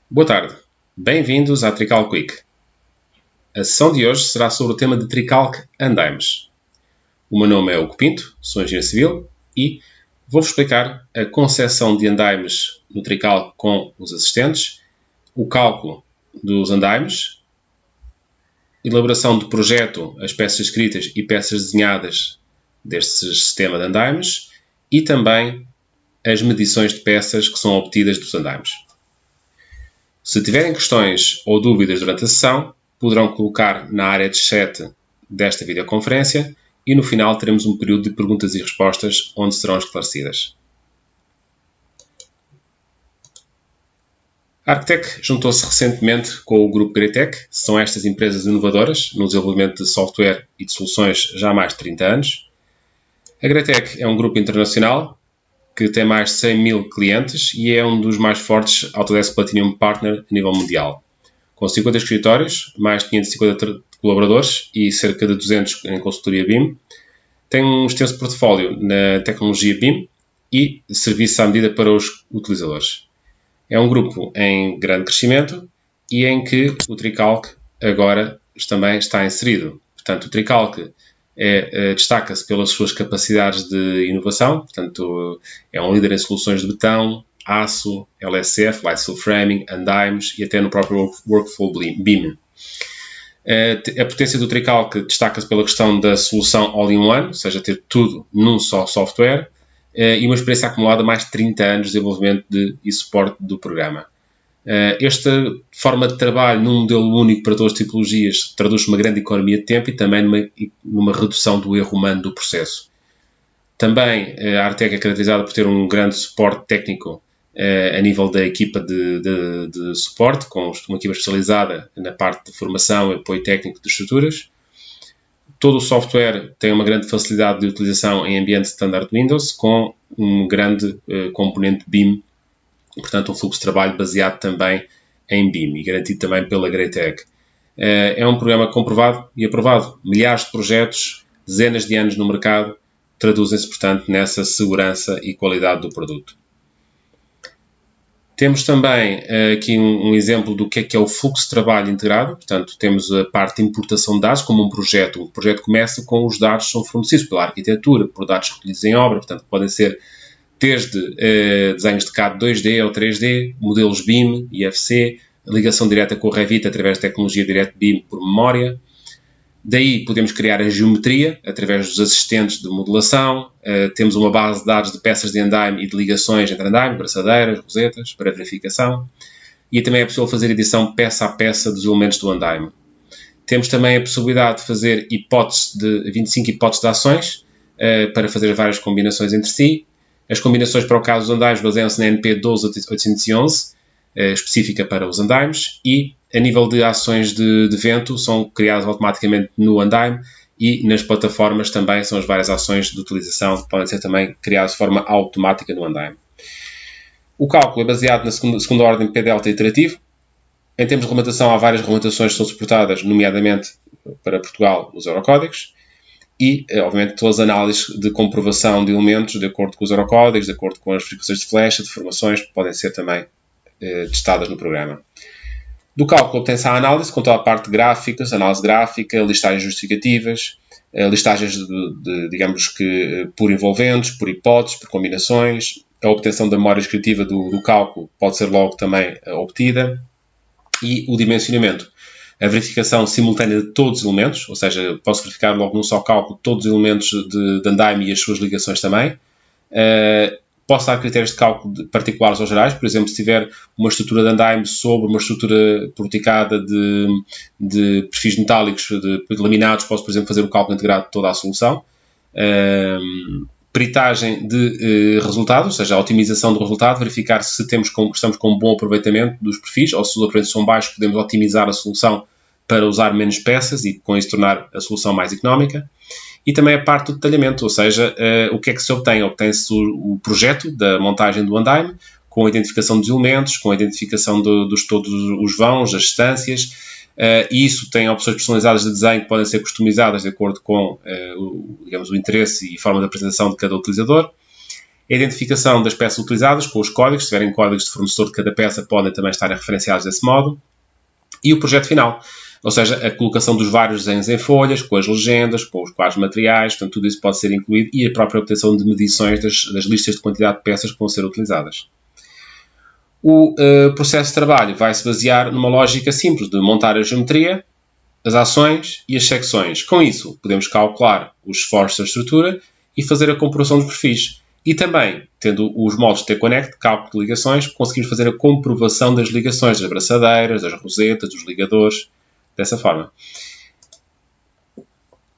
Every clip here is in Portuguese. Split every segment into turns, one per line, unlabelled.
Boa tarde, bem-vindos à Tricalc Week. A sessão de hoje será sobre o tema de Tricalc Andaimes. O meu nome é Hugo Pinto, sou engenheiro civil e vou-vos explicar a concepção de andaimes no Tricalc com os assistentes, o cálculo dos andaimes, elaboração do projeto, as peças escritas e peças desenhadas deste sistema de andaimes e também as medições de peças que são obtidas dos andaimes. Se tiverem questões ou dúvidas durante a sessão, poderão colocar na área de chat desta videoconferência e no final teremos um período de perguntas e respostas onde serão esclarecidas. A Arctec juntou-se recentemente com o grupo Greatech. São estas empresas inovadoras no desenvolvimento de software e de soluções já há mais de 30 anos. A Greatech é um grupo internacional que tem mais de 100 mil clientes e é um dos mais fortes Autodesk Platinum Partner a nível mundial. Com 50 escritórios, mais de 550 colaboradores e cerca de 200 em consultoria BIM, tem um extenso portfólio na tecnologia BIM e serviço à medida para os utilizadores. É um grupo em grande crescimento e em que o Tricalc agora também está inserido. Portanto, o Tricalc destaca-se pelas suas capacidades de inovação, portanto, é um líder em soluções de betão, aço, LSF, Light Steel Framing, andaimes e até no próprio Workflow BIM. A potência do Tricalc destaca-se pela questão da solução all-in-one, ou seja, ter tudo num só software, e uma experiência acumulada de mais de 30 anos de desenvolvimento e suporte do programa. Esta forma de trabalho num modelo único para todas as tipologias traduz uma grande economia de tempo e também numa redução do erro humano do processo. Também a Arctec é caracterizada por ter um grande suporte técnico a nível da equipa de suporte, com uma equipa especializada na parte de formação e apoio técnico de estruturas. Todo o software tem uma grande facilidade de utilização em ambiente standard Windows, com um grande componente BIM, portanto um fluxo de trabalho baseado também em BIM e garantido também pela Greatech. É um programa comprovado e aprovado. Milhares de projetos, dezenas de anos no mercado, traduzem-se, portanto, nessa segurança e qualidade do produto. Temos também aqui um exemplo do que é o fluxo de trabalho integrado. Portanto, temos a parte de importação de dados como um projeto. O projeto começa com os dados que são fornecidos pela arquitetura, por dados recolhidos em obra, portanto, podem ser desde desenhos de CAD 2D ou 3D, modelos BIM, IFC, ligação direta com o Revit através da tecnologia DirectBIM por memória. Daí podemos criar a geometria através dos assistentes de modelação. Temos uma base de dados de peças de andaime e de ligações entre andaime, braçadeiras, rosetas, para verificação. E também é possível fazer edição peça a peça dos elementos do andaime. Temos também a possibilidade de fazer 25 hipóteses de ações para fazer várias combinações entre si. As combinações para o caso dos andaimes baseiam-se na NP 12811, específica para os andaimes, e a nível de ações de vento são criadas automaticamente no andaime e nas plataformas também são as várias ações de utilização que podem ser também criadas de forma automática no andaime. O cálculo é baseado na segunda ordem P-delta iterativo. Em termos de regulamentação, há várias regulamentações que são suportadas, nomeadamente para Portugal, os Eurocódigos, e, obviamente, todas as análises de comprovação de elementos de acordo com os Eurocódigos, de acordo com as verificações de flecha, de formações, que podem ser também testadas no programa. Do cálculo obtém-se a análise com toda a parte de gráficas, análise gráfica, listagens justificativas, listagens digamos que por envolventes, por hipóteses, por combinações. A obtenção da memória descritiva do cálculo pode ser logo também obtida. E o dimensionamento. A verificação simultânea de todos os elementos, ou seja, posso verificar logo num só cálculo todos os elementos de andaime e as suas ligações também. Posso dar critérios de cálculo particulares ou gerais, por exemplo, se tiver uma estrutura de andaime sobre uma estrutura porticada de perfis metálicos, de laminados, posso, por exemplo, fazer o cálculo integrado de toda a solução. Peritagem de resultados, ou seja, a otimização do resultado, verificar se estamos com um bom aproveitamento dos perfis, ou se os aproveitamentos são baixos, podemos otimizar a solução para usar menos peças e com isso tornar a solução mais económica. E também a parte do detalhamento, ou seja, o que é que se obtém? Obtém-se o projeto da montagem do andaime, com a identificação dos elementos, com a identificação de todos os vãos, as distâncias, e isso tem opções personalizadas de desenho que podem ser customizadas de acordo com digamos, o interesse e forma de apresentação de cada utilizador. A identificação das peças utilizadas com os códigos, se tiverem códigos de fornecedor de cada peça, podem também estar referenciados desse modo. E o projeto final, ou seja, a colocação dos vários desenhos em folhas, com as legendas, com os quadros materiais, portanto, tudo isso pode ser incluído, e a própria obtenção de medições das listas de quantidade de peças que vão ser utilizadas. O processo de trabalho vai se basear numa lógica simples de montar a geometria, as ações e as secções. Com isso, podemos calcular os esforços da estrutura e fazer a comparação dos perfis. E também, tendo os modos de T-Connect, cálculo de ligações, conseguimos fazer a comprovação das ligações, das braçadeiras, das rosetas, dos ligadores, dessa forma.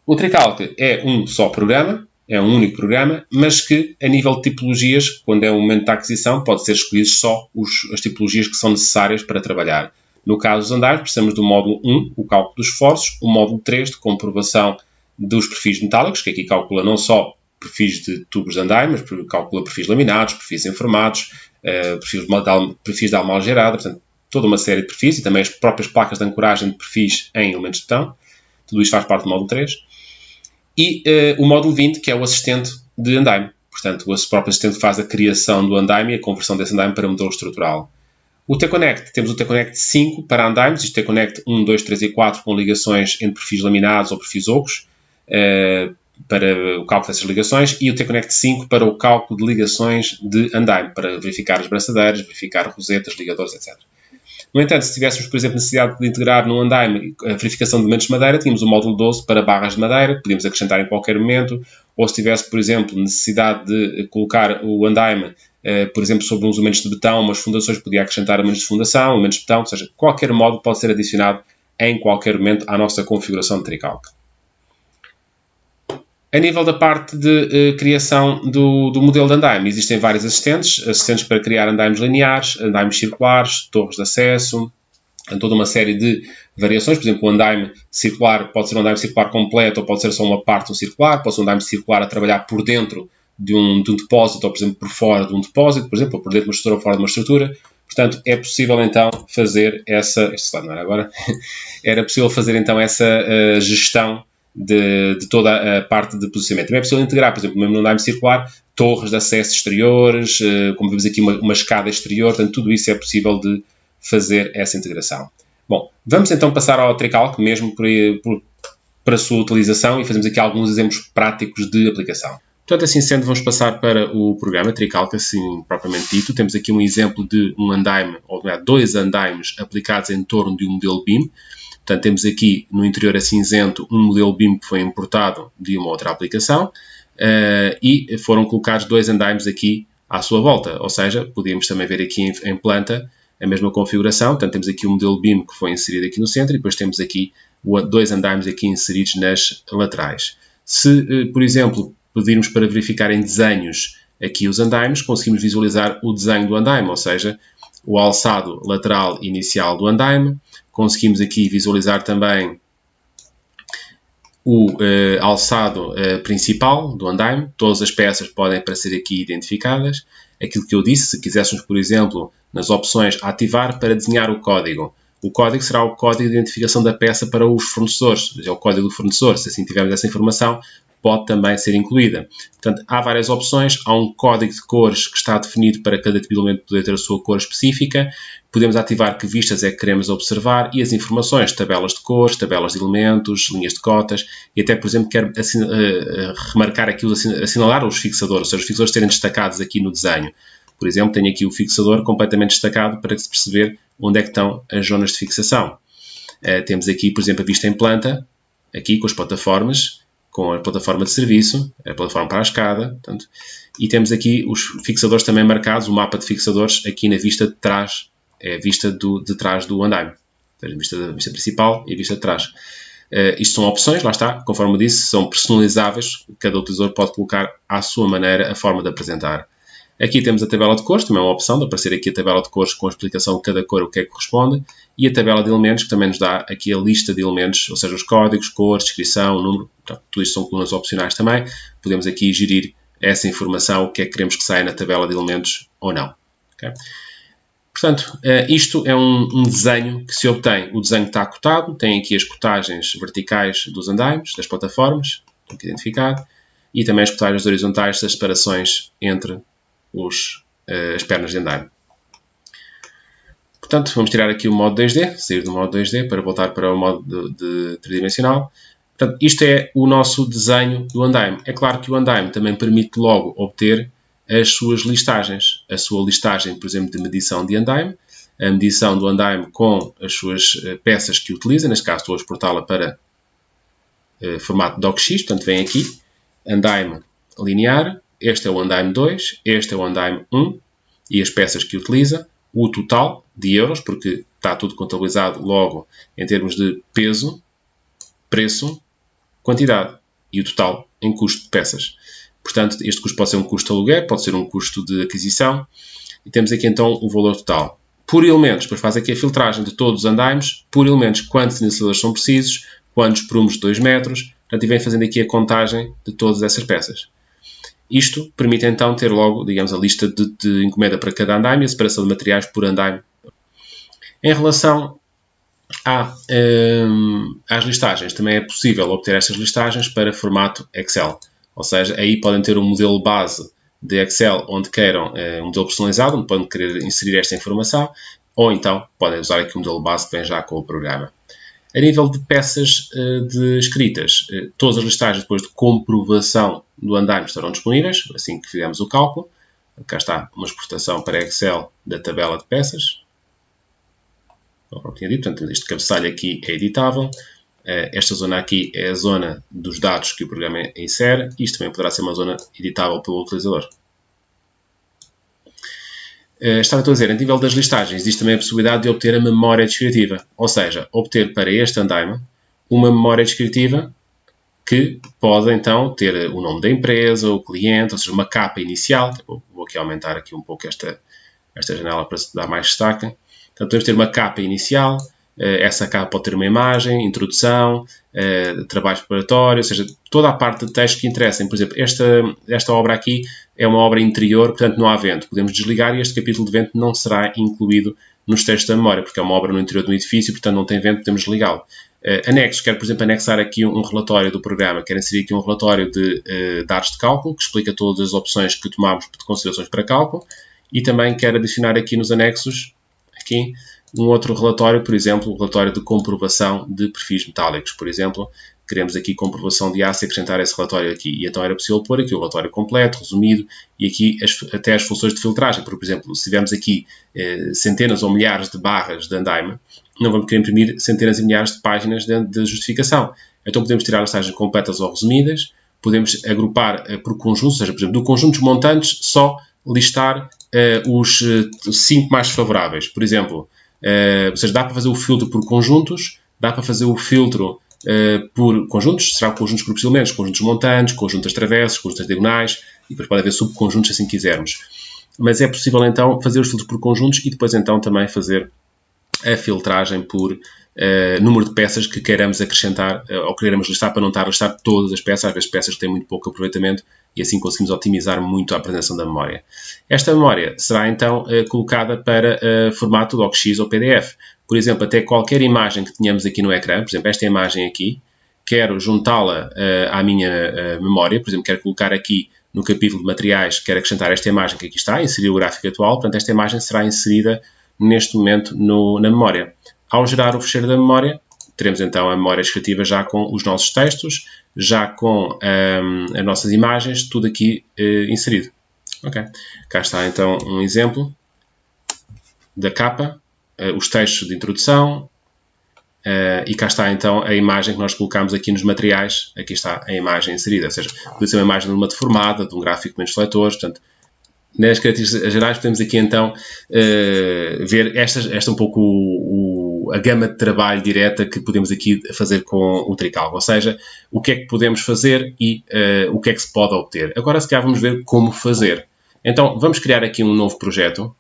O Tricalc é um só programa, é um único programa, mas que, a nível de tipologias, quando é o momento da aquisição, pode ser escolhido só as tipologias que são necessárias para trabalhar. No caso dos andaimes, precisamos do módulo 1, o cálculo dos esforços, o módulo 3, de comprovação dos perfis metálicos, que aqui calcula não só perfis de tubos de andaime, mas calcula perfis laminados, perfis enformados, perfis de alma gerada, portanto, toda uma série de perfis, e também as próprias placas de ancoragem de perfis em elementos de betão. Tudo isto faz parte do módulo 3. E o módulo 20, que é o assistente de andaime. Portanto, o próprio assistente faz a criação do andaime e a conversão desse andaime para modelo estrutural. O T-Connect, temos o T-Connect 5 para andaimes, isto T-Connect 1, 2, 3 e 4 com ligações entre perfis laminados ou perfis ocos, para o cálculo dessas ligações, e o T-Connect 5 para o cálculo de ligações de andaime, para verificar as braçadeiras, verificar rosetas, ligadores, etc. No entanto, se tivéssemos, por exemplo, necessidade de integrar no andaime a verificação de elementos de madeira, tínhamos o módulo 12 para barras de madeira, podíamos acrescentar em qualquer momento, ou se tivesse, por exemplo, necessidade de colocar o andaime, por exemplo, sobre uns elementos de betão, umas fundações, podia acrescentar elementos de fundação, elementos de betão, ou seja, qualquer módulo pode ser adicionado em qualquer momento à nossa configuração de Tricalc. A nível da parte de criação do modelo de andaime, existem vários assistentes para criar andaimes lineares, andaimes circulares, torres de acesso, toda uma série de variações. Por exemplo, o andaime circular pode ser um andaime circular completo ou pode ser só uma parte do circular, pode ser um andaime circular a trabalhar por dentro de um depósito ou, por exemplo, por fora de um depósito, por exemplo, ou por dentro de uma estrutura ou fora de uma estrutura. Portanto, é possível então fazer essa... Este slide não era agora. Era possível fazer então essa gestão de toda a parte de posicionamento. Também é possível integrar, por exemplo, mesmo no andaime circular, torres de acesso exteriores, como vemos aqui uma escada exterior, portanto, tudo isso é possível de fazer essa integração. Bom, vamos então passar ao Tricalc, mesmo para a sua utilização, e fazemos aqui alguns exemplos práticos de aplicação. Portanto, assim sendo, vamos passar para o programa Tricalc, assim propriamente dito. Temos aqui um exemplo de um andaime, ou melhor, dois andaimes aplicados em torno de um modelo BIM. Portanto, temos aqui no interior a cinzento um modelo BIM que foi importado de uma outra aplicação e foram colocados dois andaimes aqui à sua volta. Ou seja, podíamos também ver aqui em planta a mesma configuração. Portanto, temos aqui o modelo BIM que foi inserido aqui no centro e depois temos aqui dois andaimes aqui inseridos nas laterais. Se, por exemplo, pedirmos para verificar em desenhos aqui os andaimes, conseguimos visualizar o desenho do andaime, ou seja, o alçado lateral inicial do andaime. Conseguimos aqui visualizar também o alçado principal do andaime. Todas as peças podem aparecer aqui identificadas. Aquilo que eu disse, se quiséssemos, por exemplo, nas opções ativar para desenhar o código. O código será o código de identificação da peça para os fornecedores. É o código do fornecedor. Se assim tivermos essa informação, pode também ser incluída. Portanto, há várias opções. Há um código de cores que está definido para cada tipo de elemento poder ter a sua cor específica. Podemos ativar que vistas é que queremos observar e as informações, tabelas de cores, tabelas de elementos, linhas de cotas e até, por exemplo, quero remarcar aqui, assinalar os fixadores, ou seja, os fixadores serem destacados aqui no desenho. Por exemplo, tenho aqui o fixador completamente destacado para se perceber onde é que estão as zonas de fixação. Temos aqui, por exemplo, a vista em planta, aqui com as plataformas, com a plataforma de serviço, a plataforma para a escada, portanto, e temos aqui os fixadores também marcados, o mapa de fixadores aqui na vista de trás, é a vista de trás do andaime, a vista principal e a vista de trás. Isto são opções, lá está, conforme eu disse, são personalizáveis, cada utilizador pode colocar à sua maneira a forma de apresentar. Aqui temos a tabela de cores, também é uma opção de aparecer aqui a tabela de cores com a explicação de cada cor, o que é que corresponde, e a tabela de elementos, que também nos dá aqui a lista de elementos, ou seja, os códigos, cores, descrição, número, portanto, tudo isto são colunas opcionais também. Podemos aqui gerir essa informação, o que é que queremos que saia na tabela de elementos ou não. Okay? Portanto, isto é um desenho que se obtém. O desenho está cotado, tem aqui as cotagens verticais dos andaimes, das plataformas, aqui identificado, e também as cotagens horizontais das separações entre as pernas de andaime. Portanto, vamos tirar aqui o modo 2D, sair do modo 2D para voltar para o modo de tridimensional. Portanto, isto é o nosso desenho do andaime. É claro que o andaime também permite logo obter as suas listagens. A sua listagem, por exemplo, de medição de andaime, a medição do andaime com as suas peças que utiliza. Neste caso, estou a exportá-la para formato docx. Portanto, vem aqui, andaime linear. Este é o andaime 2, este é o andaime 1 e as peças que utiliza. O total de euros, porque está tudo contabilizado logo em termos de peso, preço, quantidade e o total em custo de peças. Portanto, este custo pode ser um custo de aluguer, pode ser um custo de aquisição. E temos aqui então o valor total. Por elementos, depois faz aqui a filtragem de todos os andaimes, por elementos, quantos silenciadores são precisos, quantos prumos de 2 metros, portanto, e vem fazendo aqui a contagem de todas essas peças. Isto permite então ter logo, digamos, a lista de encomenda para cada andaime e a separação de materiais por andaime. Em relação às listagens, também é possível obter estas listagens para formato Excel. Ou seja, aí podem ter um modelo base de Excel onde queiram um modelo personalizado, onde podem querer inserir esta informação, ou então podem usar aqui um modelo base que vem já com o programa. A nível de peças escritas, todas as listagens depois de comprovação do andaime estarão disponíveis, assim que fizermos o cálculo. Cá está uma exportação para Excel da tabela de peças. Como tinha dito, portanto, este cabeçalho aqui é editável. Esta zona aqui é a zona dos dados que o programa insere. Isto também poderá ser uma zona editável pelo utilizador. Estava a dizer, a nível das listagens, existe também a possibilidade de obter a memória descritiva. Ou seja, obter para este andaime uma memória descritiva que pode então ter o nome da empresa, o cliente, ou seja, uma capa inicial. Vou aqui aumentar aqui um pouco esta janela para se dar mais destaque. Portanto, podemos ter uma capa inicial. Essa capa pode ter uma imagem, introdução, trabalhos preparatórios, ou seja, toda a parte de texto que interessa. Por exemplo, esta obra aqui é uma obra interior, portanto não há vento. Podemos desligar e este capítulo de vento não será incluído nos textos da memória, porque é uma obra no interior de um edifício, portanto não tem vento, podemos desligá-lo. Anexos, quero, por exemplo, anexar aqui um relatório do programa, quero inserir aqui um relatório de dados de cálculo, que explica todas as opções que tomamos de considerações para cálculo, e também quero adicionar aqui nos anexos, aqui, um outro relatório, por exemplo, o relatório de comprovação de perfis metálicos. Por exemplo, queremos aqui comprovação de aço e acrescentar esse relatório aqui. E então era possível pôr aqui o relatório completo, resumido, e aqui até as funções de filtragem. Por exemplo, se tivermos aqui centenas ou milhares de barras de andaime, não vamos querer imprimir centenas e milhares de páginas de justificação. Então podemos tirar as listagens completas ou resumidas, podemos agrupar por conjuntos, ou seja, por exemplo, do conjunto dos montantes, só listar os 5 mais favoráveis. Por exemplo, ou seja, dá para fazer o filtro por conjuntos, dá para fazer o filtro por conjuntos, será conjuntos por elementos, conjuntos montantes, conjuntos travessas, conjuntos diagonais, e depois pode haver subconjuntos, assim quisermos. Mas é possível então fazer os filtros por conjuntos e depois então também fazer a filtragem por número de peças que queiramos acrescentar ou queiramos listar, para não estar a listar todas as peças, às vezes peças que têm muito pouco aproveitamento, e assim conseguimos otimizar muito a apresentação da memória. Esta memória será então colocada para formato docx ou PDF. Por exemplo, até qualquer imagem que tenhamos aqui no ecrã, por exemplo, esta imagem aqui, quero juntá-la à minha memória, por exemplo, quero colocar aqui no capítulo de materiais, quero acrescentar esta imagem que aqui está, inserir o gráfico atual, portanto esta imagem será inserida neste momento na memória. Ao gerar o fecheiro da memória, teremos então a memória descritiva já com os nossos textos, já com as nossas imagens, tudo aqui inserido. Ok. Cá está então um exemplo da capa, os textos de introdução, e cá está então a imagem que nós colocamos aqui nos materiais. Aqui está a imagem inserida, ou seja, pode ser uma imagem de uma deformada, de um gráfico menos seletores, portanto, nas características gerais podemos aqui então ver esta um pouco a gama de trabalho direta que podemos aqui fazer com o Tricalc, ou seja, o que é que podemos fazer e o que é que se pode obter. Agora se calhar vamos ver como fazer. Então vamos criar aqui um novo projeto,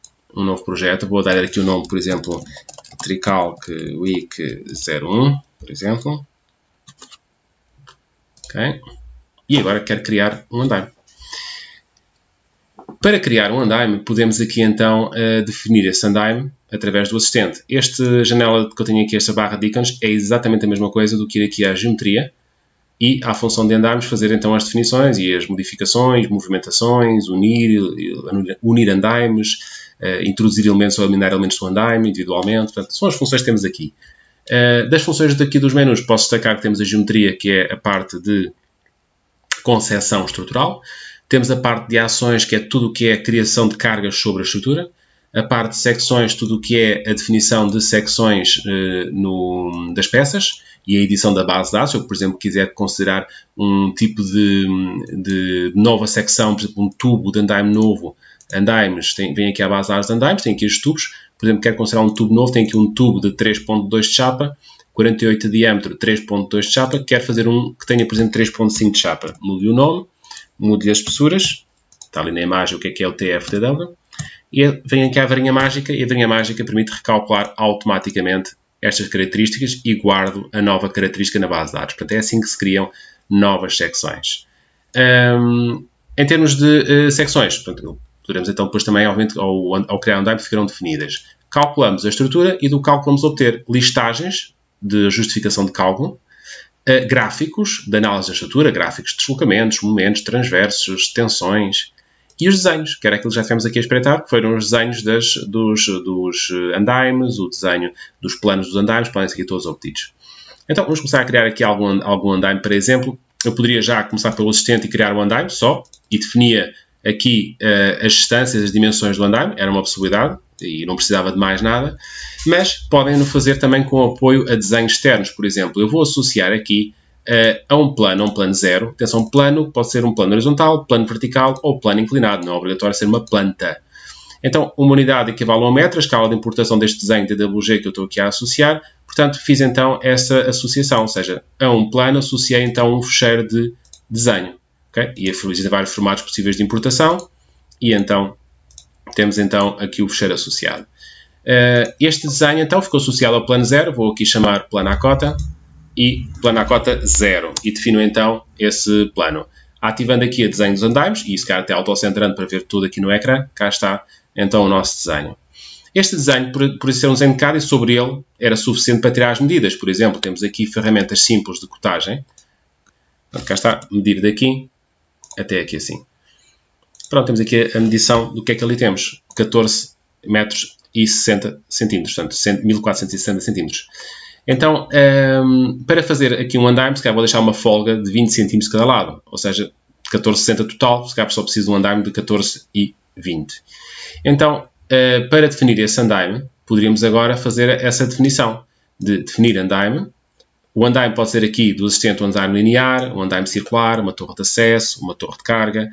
vou dar aqui o nome, por exemplo, Tricalc Week 01, por exemplo. Ok. E agora quero criar um andaime. Para criar um andaime, podemos aqui então definir esse andaime através do assistente. Esta janela que eu tenho aqui, esta barra de ícones, é exatamente a mesma coisa do que ir aqui à geometria, e à função de andaimes fazer então as definições e as modificações, movimentações, unir andaimes, introduzir elementos ou eliminar elementos do andaime individualmente. Portanto, são as funções que temos aqui. Das funções daqui dos menus, posso destacar que temos a geometria, que é a parte de concepção estrutural. Temos a parte de ações, que é tudo o que é a criação de cargas sobre a estrutura. A parte de secções, tudo o que é a definição de secções das peças e a edição da base de dados. Se eu, por exemplo, quiser considerar um tipo de nova secção, por exemplo, um tubo de andaime novo, andaimes, vem aqui a base de dados de andaimes, tem aqui os tubos. Por exemplo, quero considerar um tubo novo, tem aqui um tubo de 3.2 de chapa, 48 de diâmetro, 3.2 de chapa. Quero fazer um que tenha, por exemplo, 3.5 de chapa. Mude o nome, mude as espessuras, está ali na imagem o que é o TFTW. E vem aqui a varinha mágica, e a varinha mágica permite recalcular automaticamente estas características e guardo a nova característica na base de dados. Portanto, é assim que se criam novas secções. Em termos de secções, portanto, poderemos então depois também, obviamente, ao criar um andaime, ficarão definidas. Calculamos a estrutura e do cálculo vamos obter listagens de justificação de cálculo, gráficos de análise da estrutura, gráficos de deslocamentos, momentos, transversos, tensões, e os desenhos, que era aquilo que já tivemos aqui a espreitar, que foram os desenhos dos andaimes, o desenho dos planos dos andaimes, podem ser aqui todos obtidos. Então, vamos começar a criar aqui algum andaime, por exemplo. Eu poderia já começar pelo assistente e criar o andaime só, e definia aqui as distâncias, as dimensões do andaime, era uma possibilidade, e não precisava de mais nada, mas podem-no fazer também com apoio a desenhos externos. Por exemplo, eu vou associar aqui a um plano zero. Atenção, plano pode ser um plano horizontal, plano vertical ou plano inclinado, não é obrigatório ser uma planta. Então, uma unidade equivale a um metro, a escala de importação deste desenho DWG que eu estou aqui a associar. Portanto, fiz então essa associação, ou seja, a um plano associei então um fecheiro de desenho. Okay? E existem vários formatos possíveis de importação e então temos então aqui o fecheiro associado. Este desenho então ficou associado ao plano zero, vou aqui chamar plano à cota e plano à cota 0 e defino então esse plano. Ativando aqui a desenho dos andaimes, e isso cá até autocentrando para ver tudo aqui no ecrã, cá está então o nosso desenho. Este desenho, por ser um desenho de cada, e sobre ele era suficiente para tirar as medidas. Por exemplo, temos aqui ferramentas simples de cotagem. Cá está, medir daqui até aqui assim. Pronto, temos aqui a medição do que é que ali temos. 14 metros e 60 centímetros, portanto 1460 centímetros. Então, para fazer aqui um andaime, se calhar vou deixar uma folga de 20 cm de cada lado, ou seja, 14,60 total, se calhar só preciso de um andaime de 14,20. Então, para definir esse andaime, poderíamos agora fazer essa definição de definir andaime. O andaime pode ser aqui do assistente um andaime linear, um andaime circular, uma torre de acesso, uma torre de carga,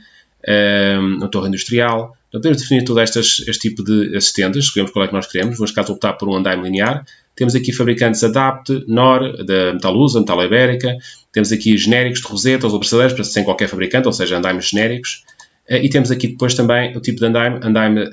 uma torre industrial. Então, podemos definir todo este tipo de assistentes, escolhemos qual é que nós queremos. Vamos, caso, optar por um andaime linear. Temos aqui fabricantes Adapt, NOR, da Metalusa, Metal Ibérica. Temos aqui genéricos de rosetas ou abraçadeiros, sem qualquer fabricante, ou seja, andaimes genéricos. E temos aqui depois também o tipo de andaime. Andaime,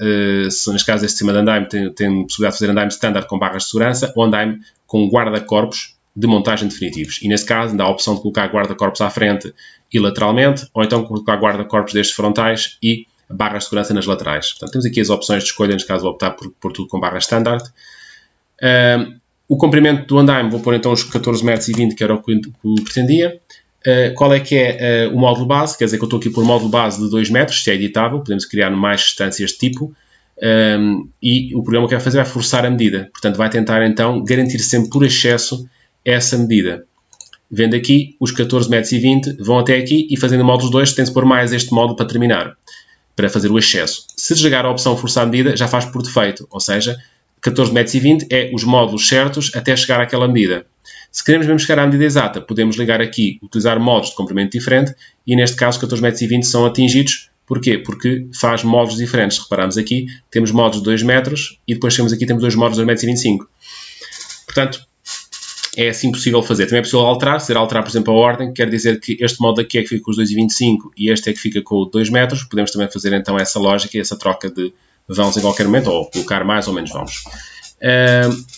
neste caso, este sistema de andaime tem possibilidade de fazer andaime standard com barras de segurança ou andaime com guarda-corpos de montagem definitivos. E nesse caso, dá a opção de colocar guarda-corpos à frente e lateralmente, ou então colocar guarda-corpos destes frontais e barras de segurança nas laterais. Portanto, temos aqui as opções de escolha, neste caso vou optar por tudo com barras standard. O comprimento do andaime, vou pôr então os 14,20 metros, que era o que eu pretendia. Qual é que é o módulo base? Quer dizer que eu estou aqui por módulo base de 2 metros, se é editável, podemos criar mais distâncias de tipo. E o programa que vai fazer vai forçar a medida. Portanto, vai tentar então garantir sempre por excesso essa medida. Vendo aqui, os 14,20 metros vão até aqui e fazendo o módulo 2 tem-se pôr mais este módulo para terminar, para fazer o excesso. Se desligar a opção forçar a medida, já faz por defeito, ou seja, 14,20 metros é os módulos certos até chegar àquela medida. Se queremos mesmo chegar à medida exata, podemos ligar aqui, utilizar módulos de comprimento diferente e neste caso 14,20 metros são atingidos. Porquê? Porque faz módulos diferentes. Reparamos aqui, temos módulos de 2 metros e depois temos dois módulos de 2,25 metros. Portanto, é assim possível fazer. Também é possível alterar, se alterar, por exemplo, a ordem, quer dizer que este módulo aqui é que fica com os 2,25 e este é que fica com 2 metros. Podemos também fazer então essa lógica e essa troca de vãos em qualquer momento, ou colocar mais ou menos vãos.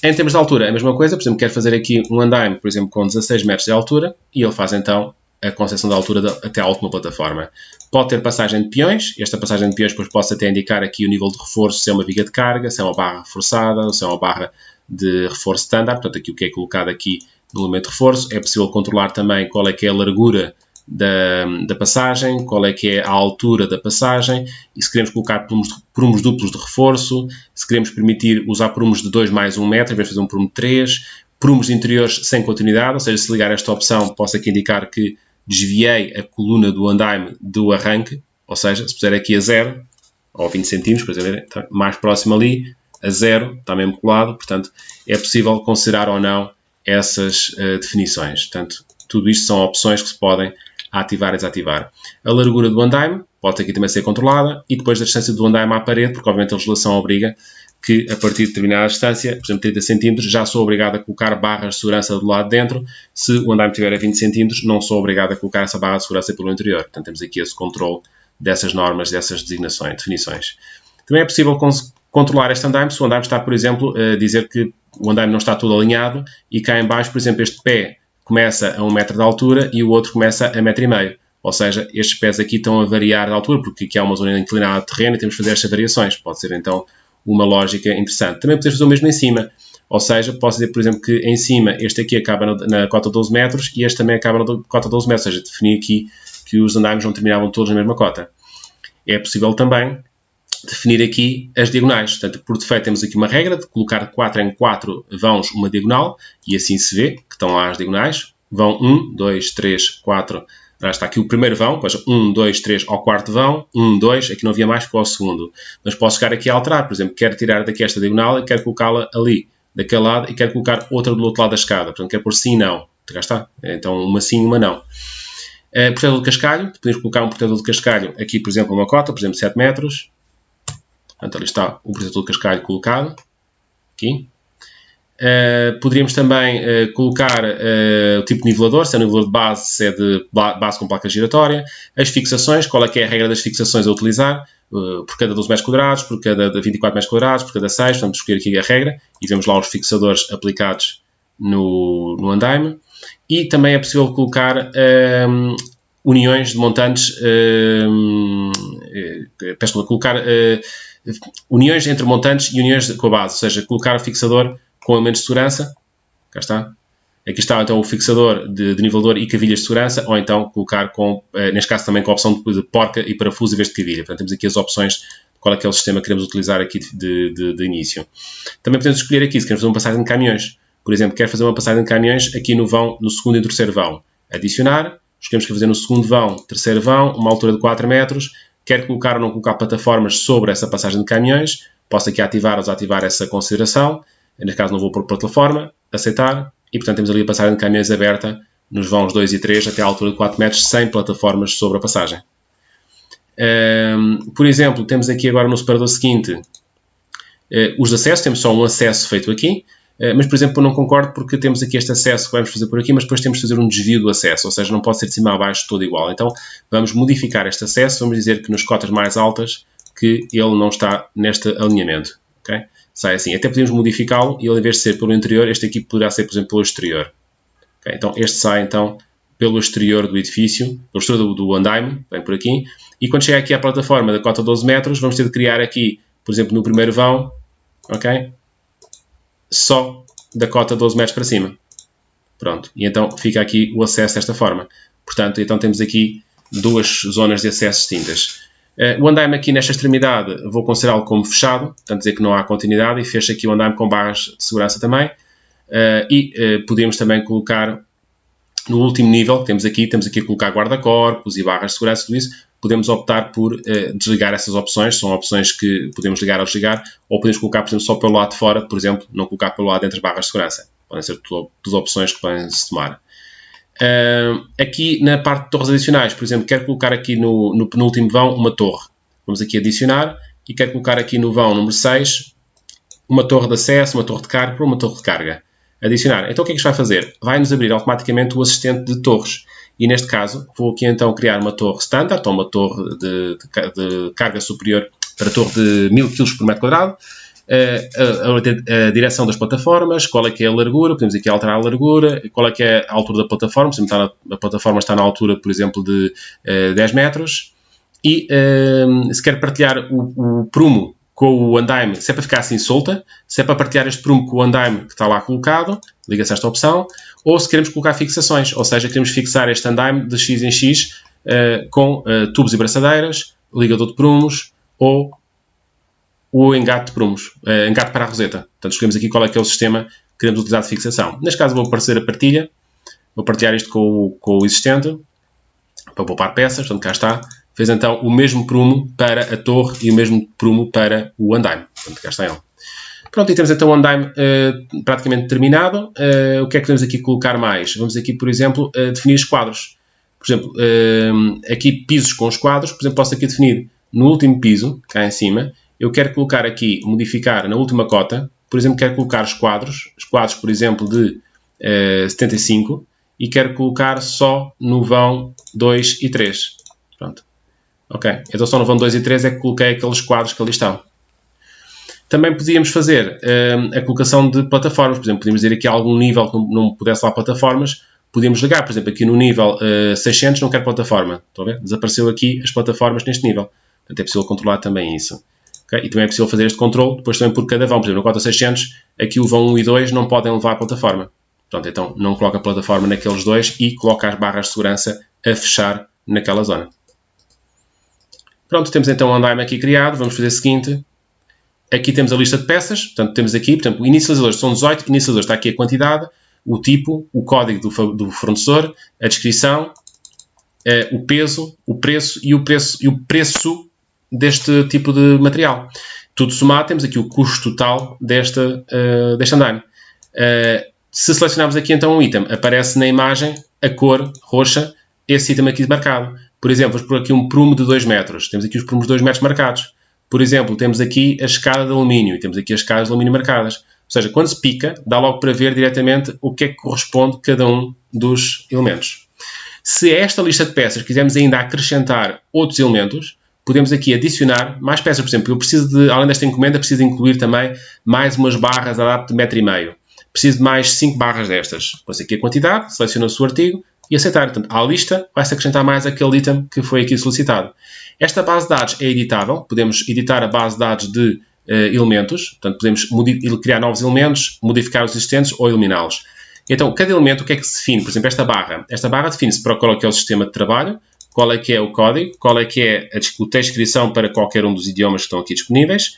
Em termos de altura, a mesma coisa. Por exemplo, quero fazer aqui um andaime, por exemplo, com 16 metros de altura e ele faz então a concessão da altura até à última plataforma. Pode ter passagem de peões. Esta passagem de peões depois posso até indicar aqui o nível de reforço, se é uma viga de carga, se é uma barra reforçada, se é uma barra de reforço standard. Portanto, aqui o que é colocado aqui no elemento de reforço. É possível controlar também qual é que é a largura da passagem, qual é que é a altura da passagem, e se queremos colocar prumos duplos de reforço, se queremos permitir usar prumos de 2 mais 1 metro, em vez de fazer um prumo de 3, prumos interiores sem continuidade, ou seja, se ligar esta opção, posso aqui indicar que desviei a coluna do andaime do arranque, ou seja, se puser aqui a 0, ou 20 cm, por exemplo, está mais próximo ali, a 0, está mesmo colado, portanto, é possível considerar ou não essas definições. Portanto, tudo isto são opções que se podem ativar e desativar. A largura do andaime pode aqui também ser controlada, e depois a distância do andaime à parede, porque obviamente a legislação obriga que a partir de determinada distância, por exemplo 30 cm, já sou obrigado a colocar barras de segurança do lado de dentro. Se o andaime estiver a 20 cm, não sou obrigado a colocar essa barra de segurança pelo interior. Portanto, temos aqui esse controle dessas normas, dessas definições. Também é possível controlar este andaime se o andaime está, por exemplo, a dizer que o andaime não está todo alinhado e cá em baixo, por exemplo, este pé começa a 1 metro de altura e o outro começa a 1,5 metro. Ou seja, estes pés aqui estão a variar de altura, porque aqui há uma zona inclinada de terreno e temos que fazer estas variações. Pode ser, então, uma lógica interessante. Também podemos fazer o mesmo em cima. Ou seja, posso dizer, por exemplo, que em cima este aqui acaba na cota 12 metros e este também acaba na cota 12 metros. Ou seja, definir aqui que os andaimes não terminavam todos na mesma cota. É possível também definir aqui as diagonais. Portanto, por defeito temos aqui uma regra de colocar 4 em 4 vãos uma diagonal, e assim se vê que estão lá as diagonais. Vão 1, 2, 3, 4, já está aqui o primeiro vão, depois 1, 2, 3 ao quarto vão, 1, 2, aqui não havia mais para o segundo. Mas posso chegar aqui a alterar, por exemplo, quero tirar daqui esta diagonal e quero colocá-la ali, daquele lado, e quero colocar outra do outro lado da escada. Portanto, quero pôr sim e não. Já está. Então, uma sim, uma não. Protetor de cascalho, podemos colocar um protetor de cascalho aqui, por exemplo, uma cota, por exemplo, 7 metros. Portanto, ali está o protetor de cascalho colocado. Aqui. Poderíamos também colocar o tipo de nivelador, se é um nivelador de base, se é de base com placa giratória. As fixações, qual é que é a regra das fixações a utilizar, por cada 12 metros quadrados, por cada 24 metros quadrados, por cada 6, vamos escolher aqui a regra e vemos lá os fixadores aplicados no andaime. E também é possível colocar uniões de montantes, uniões entre montantes e uniões com a base, ou seja, colocar o fixador com elementos de segurança. Cá está. Aqui está então o fixador de nivelador e cavilhas de segurança, ou então colocar com, neste caso também com a opção de porca e parafuso em vez de cavilha. Portanto, temos aqui as opções de qual é que é o sistema que queremos utilizar aqui de início. Também podemos escolher aqui se queremos fazer uma passagem de caminhões. Por exemplo, quero fazer uma passagem de caminhões aqui no vão, no segundo e terceiro vão. Adicionar, escolhemos que fazer no segundo vão, terceiro vão, uma altura de 4 metros. Quero colocar ou não colocar plataformas sobre essa passagem de caminhões. Posso aqui ativar ou desativar essa consideração. Neste caso não vou pôr plataforma, aceitar, e portanto temos ali a passagem de caminhões aberta nos vãos 2 e 3 até a altura de 4 metros, sem plataformas sobre a passagem. Por exemplo, temos aqui agora no separador seguinte os acessos, temos só um acesso feito aqui, mas por exemplo eu não concordo porque temos aqui este acesso que vamos fazer por aqui, mas depois temos de fazer um desvio do acesso, ou seja, não pode ser de cima a baixo todo igual. Então vamos modificar este acesso, vamos dizer que nas cotas mais altas que ele não está neste alinhamento. Okay? Sai assim. Até podemos modificá-lo e ele, em vez de ser pelo interior, este aqui poderá ser, por exemplo, pelo exterior. Okay? Então, este sai, então, pelo exterior do edifício, pelo exterior do andaime, vem por aqui. E quando chegar aqui à plataforma da cota 12 metros, vamos ter de criar aqui, por exemplo, no primeiro vão, okay? Só da cota 12 metros para cima. Pronto. E então fica aqui o acesso desta forma. Portanto, então temos aqui duas zonas de acesso distintas. O andaime aqui nesta extremidade vou considerá-lo como fechado, portanto dizer que não há continuidade, e fecho aqui o andaime com barras de segurança também. Podemos também colocar no último nível que temos aqui a colocar guarda-corpos e barras de segurança, tudo isso. Podemos optar por desligar essas opções, são opções que podemos ligar ou desligar, ou podemos colocar, por exemplo, só pelo lado de fora, por exemplo, não colocar pelo lado dentro as barras de segurança. Podem ser todas opções que podem-se tomar. Aqui na parte de torres adicionais, por exemplo, quero colocar aqui no penúltimo vão uma torre. Vamos aqui adicionar e quero colocar aqui no vão número 6 uma torre de acesso, uma torre de carga para uma torre de carga. Adicionar. Então o que é que isto vai fazer? Vai-nos abrir automaticamente o assistente de torres. E neste caso vou aqui então criar uma torre standard, ou uma torre de carga superior para a torre de 1000 kg por metro quadrado. A direção das plataformas, qual é que é a largura, podemos aqui alterar a largura, qual é que é a altura da plataforma, a plataforma está na altura, por exemplo, de 10 metros, e se quer partilhar o prumo com o andaime, se é para ficar assim solta, se é para partilhar este prumo com o andaime que está lá colocado, liga-se esta opção, ou se queremos colocar fixações, ou seja, queremos fixar este andaime de X em X com tubos e braçadeiras, ligador de prumos ou o engate de prumos, engate para a roseta. Portanto, escolhemos aqui qual é que é o sistema que queremos utilizar de fixação. Neste caso vou aparecer a partilha, vou partilhar isto com o existente, para poupar peças, portanto cá está. Fez então o mesmo prumo para a torre e o mesmo prumo para o andaime. Portanto, cá está ele. Pronto, e temos então o andaime praticamente terminado. O que é que podemos aqui colocar mais? Vamos aqui, por exemplo, definir os quadros. Por exemplo, aqui pisos com os quadros. Por exemplo, posso aqui definir no último piso, cá em cima. Eu quero colocar aqui, modificar na última cota. Por exemplo, quero colocar os quadros, por exemplo, de 75. E quero colocar só no vão 2 e 3. Pronto. Ok, então só no vão 2 e 3 é que coloquei aqueles quadros que ali estão. Também podíamos fazer a colocação de plataformas. Por exemplo, podíamos dizer aqui algum nível que não pudesse lá plataformas. Podíamos ligar, por exemplo, aqui no nível 600 não quero plataforma. Estão a ver? Desapareceu aqui as plataformas neste nível. Portanto, é possível controlar também isso. Okay? E também é possível fazer este controle, depois também por cada vão. Por exemplo, no cota 600, aqui o vão 1 e 2 não podem levar a plataforma. Portanto, então não coloca a plataforma naqueles dois e coloca as barras de segurança a fechar naquela zona. Pronto, temos então o andaime aqui criado. Vamos fazer o seguinte. Aqui temos a lista de peças. Portanto, temos aqui, portanto, inicializadores são 18. Inicializadores está aqui a quantidade, o tipo, o código do fornecedor, a descrição, o peso, o preço e o preço deste tipo de material. Tudo somado, temos aqui o custo total deste andaime. Se selecionarmos aqui então um item, aparece na imagem a cor roxa, esse item aqui marcado. Por exemplo, vamos por aqui um prumo de 2 metros. Temos aqui os prumos de 2 metros marcados. Por exemplo, temos aqui a escada de alumínio e temos aqui as escadas de alumínio marcadas. Ou seja, quando se pica, dá logo para ver diretamente o que é que corresponde a cada um dos elementos. Se a esta lista de peças quisermos ainda acrescentar outros elementos, podemos aqui adicionar mais peças. Por exemplo, eu preciso além desta encomenda, preciso incluir também mais umas barras a dado de 1,5 m. Preciso de mais 5 barras destas. Põe aqui a quantidade, seleciona-se o artigo e aceitar. Portanto, à lista vai-se acrescentar mais aquele item que foi aqui solicitado. Esta base de dados é editável. Podemos editar a base de dados de elementos. Portanto, podemos criar novos elementos, modificar os existentes ou eliminá-los. Então, cada elemento, o que é que se define? Por exemplo, esta barra. Esta barra define-se para qual é que é o sistema de trabalho, qual é que é o código, qual é que é a transcrição para qualquer um dos idiomas que estão aqui disponíveis,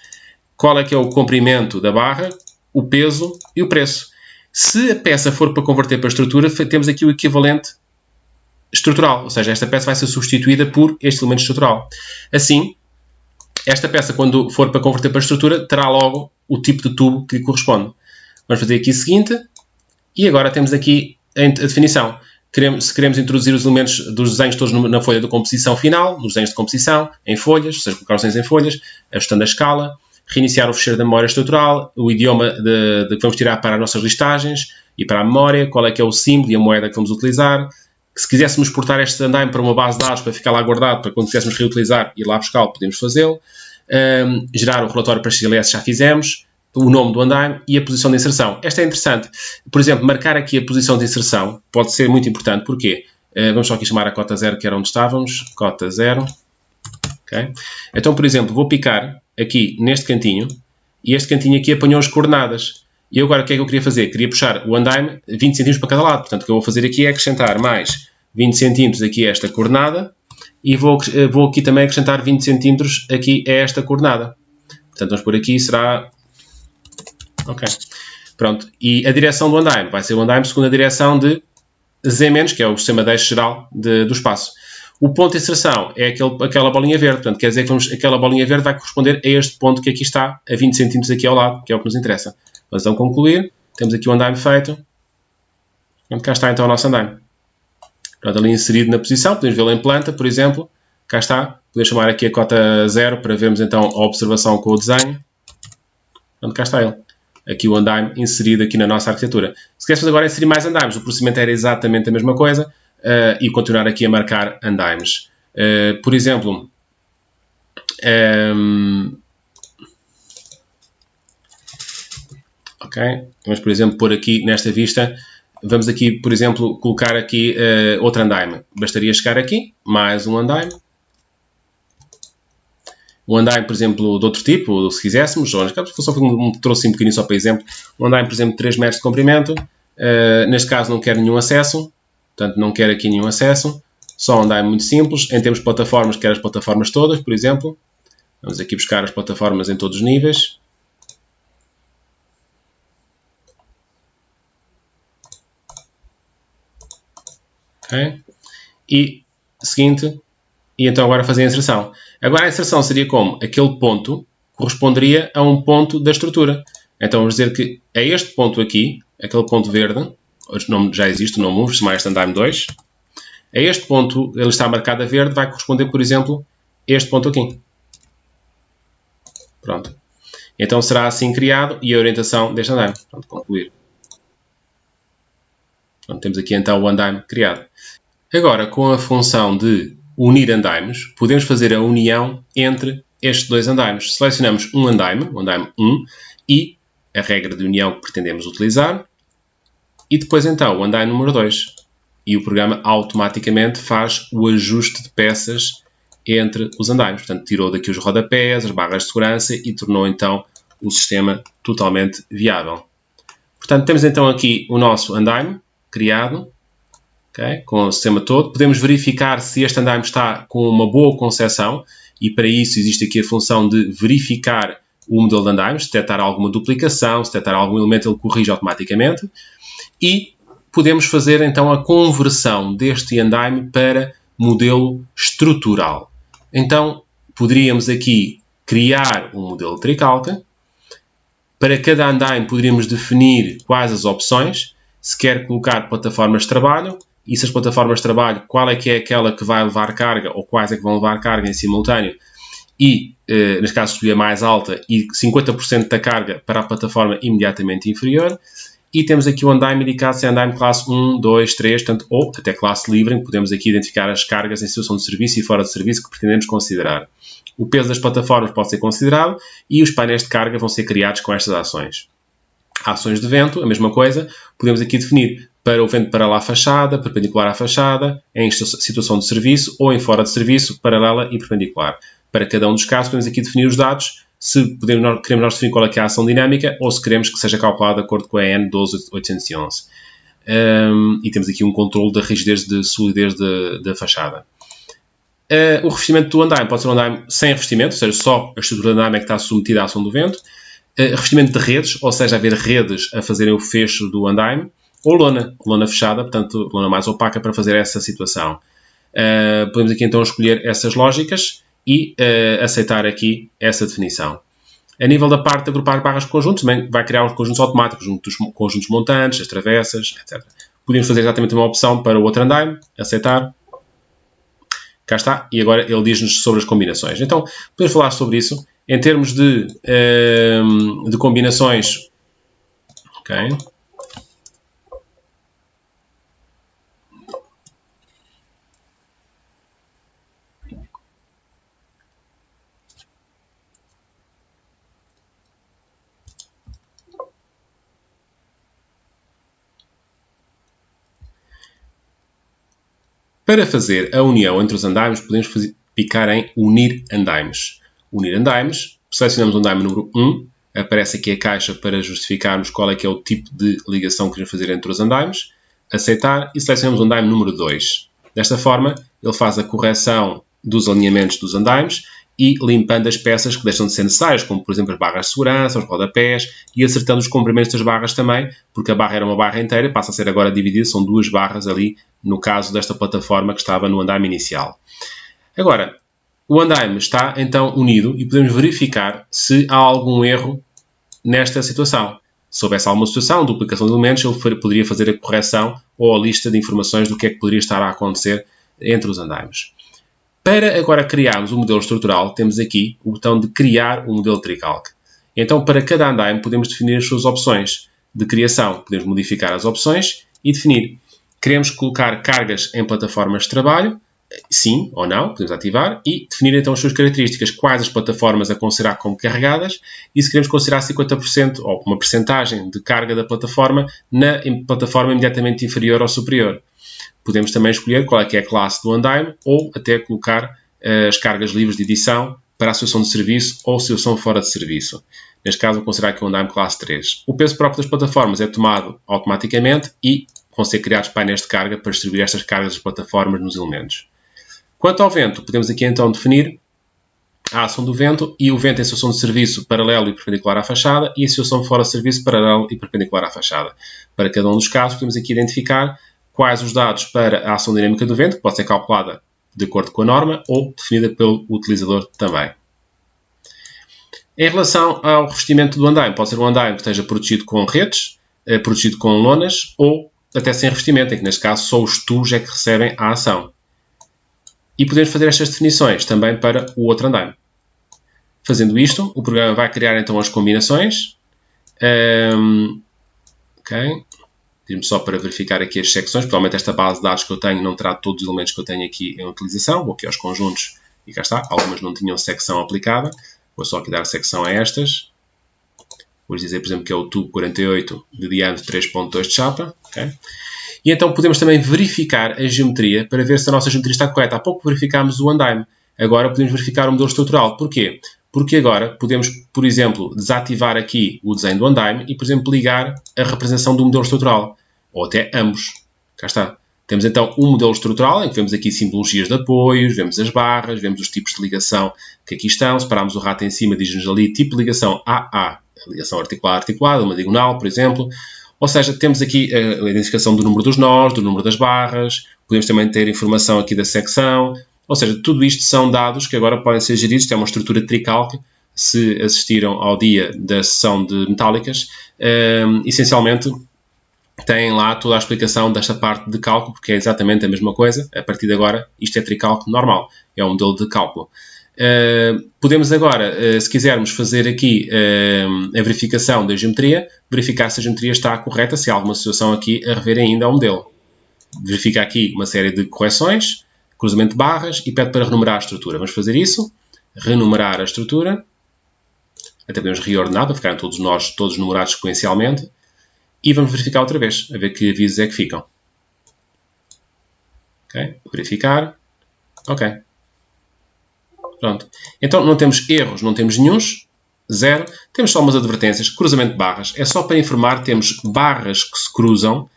qual é que é o comprimento da barra, o peso e o preço. Se a peça for para converter para a estrutura, temos aqui o equivalente estrutural, ou seja, esta peça vai ser substituída por este elemento estrutural. Assim, esta peça, quando for para converter para a estrutura, terá logo o tipo de tubo que corresponde. Vamos fazer aqui o seguinte, e agora temos aqui a definição. Se queremos introduzir os elementos dos desenhos todos na folha de composição final, nos desenhos de composição, em folhas, ou seja, colocar os desenhos em folhas, ajustando a escala, reiniciar o fecheiro da memória estrutural, o idioma que vamos tirar para as nossas listagens e para a memória, qual é que é o símbolo e a moeda que vamos utilizar. Se quiséssemos exportar este andaime para uma base de dados para ficar lá guardado, para quando quiséssemos reutilizar e lá buscá-lo, podemos fazê-lo. Gerar o relatório para XLS já fizemos, o nome do andaime e a posição de inserção. Esta é interessante. Por exemplo, marcar aqui a posição de inserção pode ser muito importante. Porquê? Vamos só aqui chamar a cota 0, que era onde estávamos. Cota 0. Okay? Então, por exemplo, vou picar aqui neste cantinho e este cantinho aqui apanhou as coordenadas. E agora o que é que eu queria fazer? Queria puxar o andaime 20 cm para cada lado. Portanto, o que eu vou fazer aqui é acrescentar mais 20 cm aqui a esta coordenada e vou aqui também acrescentar 20 cm aqui a esta coordenada. Portanto, vamos por aqui, será... Ok. Pronto. E a direção do andaime vai ser o andaime segundo a direção de Z-, que é o sistema de eixo geral do espaço. O ponto de inserção é aquela bolinha verde. Portanto, quer dizer que aquela bolinha verde vai corresponder a este ponto que aqui está, a 20 cm aqui ao lado, que é o que nos interessa. Vamos então concluir. Temos aqui o andaime feito. Pronto, cá está então o nosso andaime. Pronto, ali inserido na posição. Podemos vê-lo em planta, por exemplo. Cá está. Podemos chamar aqui a cota 0 para vermos então a observação com o desenho. Pronto, cá está ele. Aqui o andaime inserido aqui na nossa arquitetura. Se quiséssemos agora inserir mais andaimes, o procedimento era exatamente a mesma coisa e continuar aqui a marcar andaimes. Por exemplo, ok, vamos por exemplo pôr aqui nesta vista, vamos aqui por exemplo colocar aqui outro andaime. Bastaria chegar aqui, mais um andaime. um andaime, por exemplo, de outro tipo, se quiséssemos, ou neste caso, trouxe um bocadinho só para exemplo, um andaime, por exemplo, de 3 metros de comprimento, neste caso não quero nenhum acesso, portanto não quero aqui nenhum acesso, só um andaime muito simples, em termos de plataformas, quero as plataformas todas, por exemplo, vamos aqui buscar as plataformas em todos os níveis. Ok? E, seguinte, e então agora fazer a inserção. Agora a inserção seria como? Aquele ponto corresponderia a um ponto da estrutura. Então vamos dizer que é este ponto aqui, aquele ponto verde, o nome já existe, o nome 1, chama este andaime 2. A este ponto, ele está marcado a verde, vai corresponder, por exemplo, a este ponto aqui. Pronto. Então será assim criado e a orientação deste andaime. Pronto, concluir. Pronto, temos aqui então o andaime criado. Agora, com a função de unir andaimes, podemos fazer a união entre estes dois andaimes. Selecionamos um andaime, o andaime 1, e a regra de união que pretendemos utilizar, e depois então o andaime número 2. E o programa automaticamente faz o ajuste de peças entre os andaimes. Portanto, tirou daqui os rodapés, as barras de segurança e tornou então o sistema totalmente viável. Portanto, temos então aqui o nosso andaime criado, okay, com o sistema todo. Podemos verificar se este andaime está com uma boa concepção e para isso existe aqui a função de verificar o modelo de andaimes, se detectar alguma duplicação, se detectar algum elemento, ele corrige automaticamente. E podemos fazer então a conversão deste andaime para modelo estrutural. Então, poderíamos aqui criar um modelo tricalca. Para cada andaime poderíamos definir quais as opções, se quer colocar plataformas de trabalho, e se as plataformas de trabalho, qual é que é aquela que vai levar carga, ou quais é que vão levar carga em simultâneo, e, neste caso, escolher a mais alta, e 50% da carga para a plataforma imediatamente inferior. E temos aqui o andaime indicado se é andaime classe 1, 2, 3, portanto, ou até classe livre, em que podemos aqui identificar as cargas em situação de serviço e fora de serviço que pretendemos considerar. O peso das plataformas pode ser considerado e os painéis de carga vão ser criados com estas ações. Ações de vento, a mesma coisa, podemos aqui definir para o vento paralelo à fachada, perpendicular à fachada, em situação de serviço ou em fora de serviço, paralela e perpendicular. Para cada um dos casos, podemos aqui definir os dados, se queremos nós definir qual é que é a ação dinâmica ou se queremos que seja calculada de acordo com a N12811. E temos aqui um controle da rigidez de solidez da fachada. O revestimento do andaime pode ser um andaime sem revestimento, ou seja, só a estrutura do andaime é que está submetida à ação do vento. Revestimento de redes, ou seja, haver redes a fazerem o fecho do andaime. Ou lona fechada, portanto, lona mais opaca para fazer essa situação. Podemos aqui então escolher essas lógicas e aceitar aqui essa definição. A nível da parte de agrupar barras de conjuntos, também vai criar os conjuntos automáticos, os conjuntos montantes, as travessas, etc. Podemos fazer exatamente uma opção para o outro andaime, aceitar. Cá está, e agora ele diz-nos sobre as combinações. Então, podemos falar sobre isso. Em termos de combinações, ok. Para fazer a união entre os andaimes, podemos picar em unir andaimes. Unir andaimes, selecionamos o andaime número 1, aparece aqui a caixa para justificarmos qual é que é o tipo de ligação que queremos fazer entre os andaimes, aceitar e selecionamos o andaime número 2. Desta forma, ele faz a correção dos alinhamentos dos andaimes e limpando as peças que deixam de ser necessárias, como por exemplo as barras de segurança, os rodapés, e acertando os comprimentos das barras também, porque a barra era uma barra inteira, passa a ser agora dividida, são duas barras ali, no caso desta plataforma que estava no andaime inicial. Agora, o andaime está então unido e podemos verificar se há algum erro nesta situação. Se houvesse alguma situação, duplicação de elementos, ele poderia fazer a correção ou a lista de informações do que é que poderia estar a acontecer entre os andaimes. Para agora criarmos um modelo estrutural, temos aqui o botão de criar um modelo tricalc. Então, para cada andaime, podemos definir as suas opções de criação. Podemos modificar as opções e definir. Queremos colocar cargas em plataformas de trabalho? Sim ou não, podemos ativar. E definir então as suas características, quais as plataformas a considerar como carregadas e se queremos considerar 50% ou uma percentagem de carga da plataforma na plataforma imediatamente inferior ou superior. Podemos também escolher qual é que é a classe do andaime ou até colocar as cargas livres de edição para a situação de serviço ou situação fora de serviço. Neste caso, vou considerar que é um andaime classe 3. O peso próprio das plataformas é tomado automaticamente e vão ser criados painéis de carga para distribuir estas cargas das plataformas nos elementos. Quanto ao vento, podemos aqui então definir a ação do vento e o vento em situação de serviço paralelo e perpendicular à fachada e a situação fora de serviço paralelo e perpendicular à fachada. Para cada um dos casos, podemos aqui identificar quais os dados para a ação dinâmica do vento, que pode ser calculada de acordo com a norma ou definida pelo utilizador também. Em relação ao revestimento do andaime, pode ser um andaime que esteja protegido com redes, protegido com lonas ou até sem revestimento, em que neste caso só os tubos é que recebem a ação. E podemos fazer estas definições também para o outro andaime. Fazendo isto, o programa vai criar então as combinações. Ok. Diz-me só para verificar aqui as secções. Provavelmente esta base de dados que eu tenho não terá todos os elementos que eu tenho aqui em utilização. Vou aqui aos conjuntos e cá está. Algumas não tinham secção aplicada. Vou só aqui dar secção a estas. Vou dizer, por exemplo, que é o tubo 48 de diâmetro 3.2 de chapa. Okay? E então podemos também verificar a geometria para ver se a nossa geometria está correta. Há pouco verificámos o andaime. Agora podemos verificar o modelo estrutural. Porquê? Porque agora podemos, por exemplo, desativar aqui o desenho do andaime e, por exemplo, ligar a representação do modelo estrutural. Ou até ambos. Cá está. Temos então um modelo estrutural em que vemos aqui simbologias de apoios, vemos as barras, vemos os tipos de ligação que aqui estão. Separamos o rato em cima, diz-nos ali tipo de ligação AA, ligação articulada, uma diagonal, por exemplo. Ou seja, temos aqui a identificação do número dos nós, do número das barras, podemos também ter informação aqui da secção, ou seja, tudo isto são dados que agora podem ser geridos, é uma estrutura Tricalc, se assistiram ao dia da sessão de metálicas, essencialmente têm lá toda a explicação desta parte de cálculo, porque é exatamente a mesma coisa, a partir de agora isto é Tricalc normal, é um modelo de cálculo. Podemos agora, se quisermos fazer aqui a verificação da geometria, verificar se a geometria está correta, se há alguma situação aqui a rever ainda ao modelo. Verifica aqui uma série de correções, cruzamento de barras e pede para renumerar a estrutura. Vamos fazer isso, renumerar a estrutura, até podemos reordenar para ficarem todos nós todos numerados sequencialmente e vamos verificar outra vez, a ver que avisos é que ficam. Ok, verificar, ok. Pronto. Então não temos erros, não temos nenhuns, zero. Temos só umas advertências, cruzamento de barras. É só para informar, temos barras que se cruzam,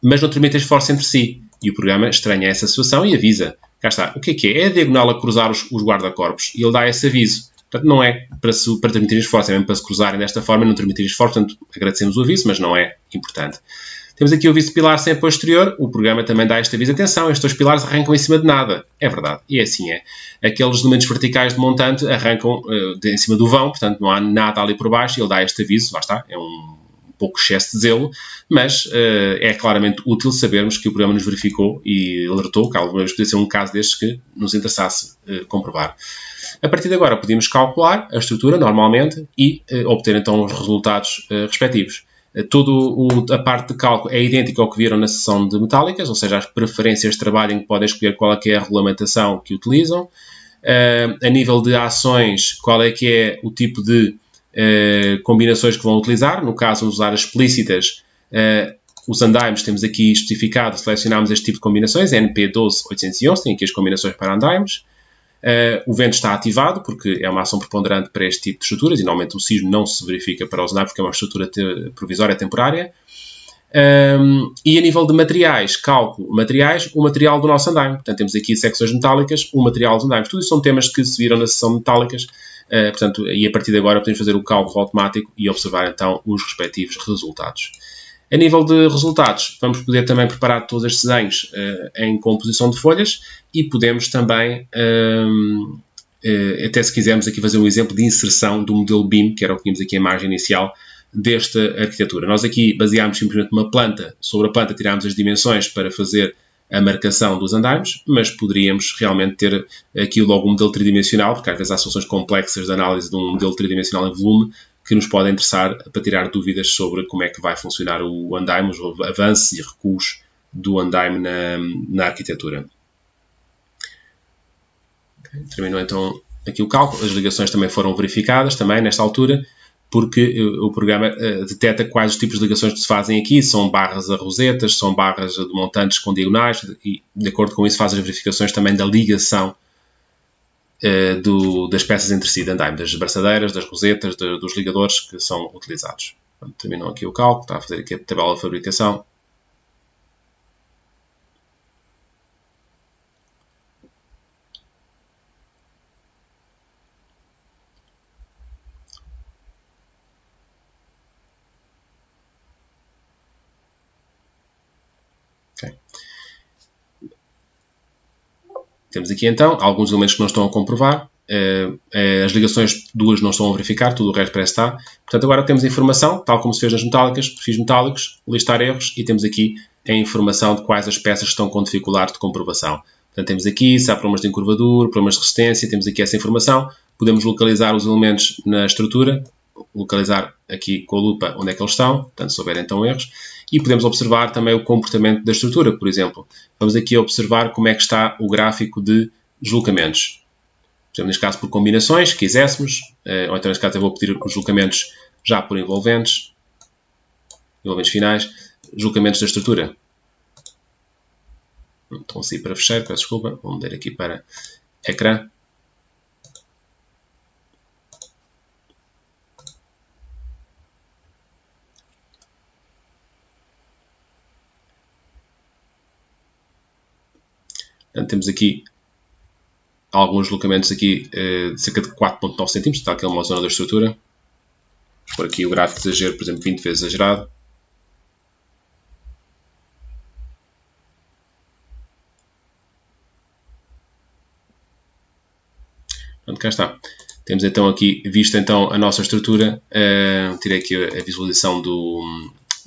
mas não transmitem esforço entre si. E o programa estranha essa situação e avisa. Cá está. O que é? É a diagonal a cruzar os guarda-corpos. E ele dá esse aviso. Portanto, não é para transmitir esforço, é mesmo para se cruzarem desta forma e não transmitir esforço. Portanto, agradecemos o aviso, mas não é importante. Temos aqui o aviso de pilar sem apoio exterior. O programa também dá este aviso. Atenção, estes dois pilares arrancam em cima de nada. É verdade. E assim é. Aqueles elementos verticais de montante arrancam em cima do vão. Portanto, não há nada ali por baixo. Ele dá este aviso. Lá está. É um pouco excesso de zelo. Mas é claramente útil sabermos que o programa nos verificou e alertou que alguma vez podia ser um caso destes que nos interessasse comprovar. A partir de agora, podemos calcular a estrutura normalmente e obter então os resultados respectivos. Toda a parte de cálculo é idêntica ao que viram na sessão de metálicas, ou seja, as preferências de trabalho em que podem escolher qual é que é a regulamentação que utilizam. A nível de ações, qual é que é o tipo de combinações que vão utilizar. No caso, vamos usar as explícitas. Os andaimes, temos aqui especificado, selecionamos este tipo de combinações, NP12811, tem aqui as combinações para andaimes. O vento está ativado, porque é uma ação preponderante para este tipo de estruturas, e normalmente o sismo não se verifica para os andaimes, porque é uma estrutura provisória temporária. E a nível de materiais, cálculo, materiais, o material do nosso andaime. Portanto, temos aqui secções metálicas, o material dos andaimes. Tudo isso são temas que se viram na sessão de metálicas, portanto, e a partir de agora podemos fazer o cálculo automático e observar então os respectivos resultados. A nível de resultados, vamos poder também preparar todos estes desenhos em composição de folhas e podemos também, até se quisermos aqui fazer um exemplo de inserção do modelo BIM, que era o que tínhamos aqui a imagem inicial desta arquitetura. Nós aqui baseámos simplesmente uma planta, sobre a planta tirámos as dimensões para fazer a marcação dos andaimes, mas poderíamos realmente ter aqui logo um modelo tridimensional, porque às vezes há soluções complexas de análise de um modelo tridimensional em volume, que nos podem interessar para tirar dúvidas sobre como é que vai funcionar o andaime, os avanços e recuos do andaime na arquitetura. Okay. Terminou então aqui o cálculo. As ligações também foram verificadas também nesta altura, porque o programa detecta quais os tipos de ligações que se fazem aqui. São barras a rosetas, são barras de montantes com diagonais e de acordo com isso faz as verificações também da ligação das peças entre si de andaime, das braçadeiras, das rosetas, dos ligadores que são utilizados. Portanto, terminou aqui o cálculo, está a fazer aqui a tabela de fabricação. Okay. Temos aqui então alguns elementos que não estão a comprovar. As ligações, duas não estão a verificar, tudo o resto parece estar. Portanto, agora temos a informação, tal como se fez nas metálicas, perfis metálicos, listar erros, e temos aqui a informação de quais as peças estão com dificuldade de comprovação. Portanto, temos aqui se há problemas de encurvadura, problemas de resistência, temos aqui essa informação. Podemos localizar os elementos na estrutura, localizar aqui com a lupa onde é que eles estão, portanto, se houver então erros. E podemos observar também o comportamento da estrutura, por exemplo. Vamos aqui observar como é que está o gráfico de deslocamentos. Por exemplo, neste caso por combinações, se quiséssemos, ou então neste caso eu vou pedir os deslocamentos já por envolventes finais, deslocamentos da estrutura. Estão assim para fechar, peço desculpa, vou mudar aqui para ecrã. Portanto, temos aqui alguns deslocamentos aqui de cerca de 4,9 cm, está aqui uma zona da estrutura. Vou pôr aqui o gráfico de exagero, por exemplo, 20 vezes exagerado. Portanto, cá está. Temos então aqui, vista então a nossa estrutura, tirei aqui a visualização do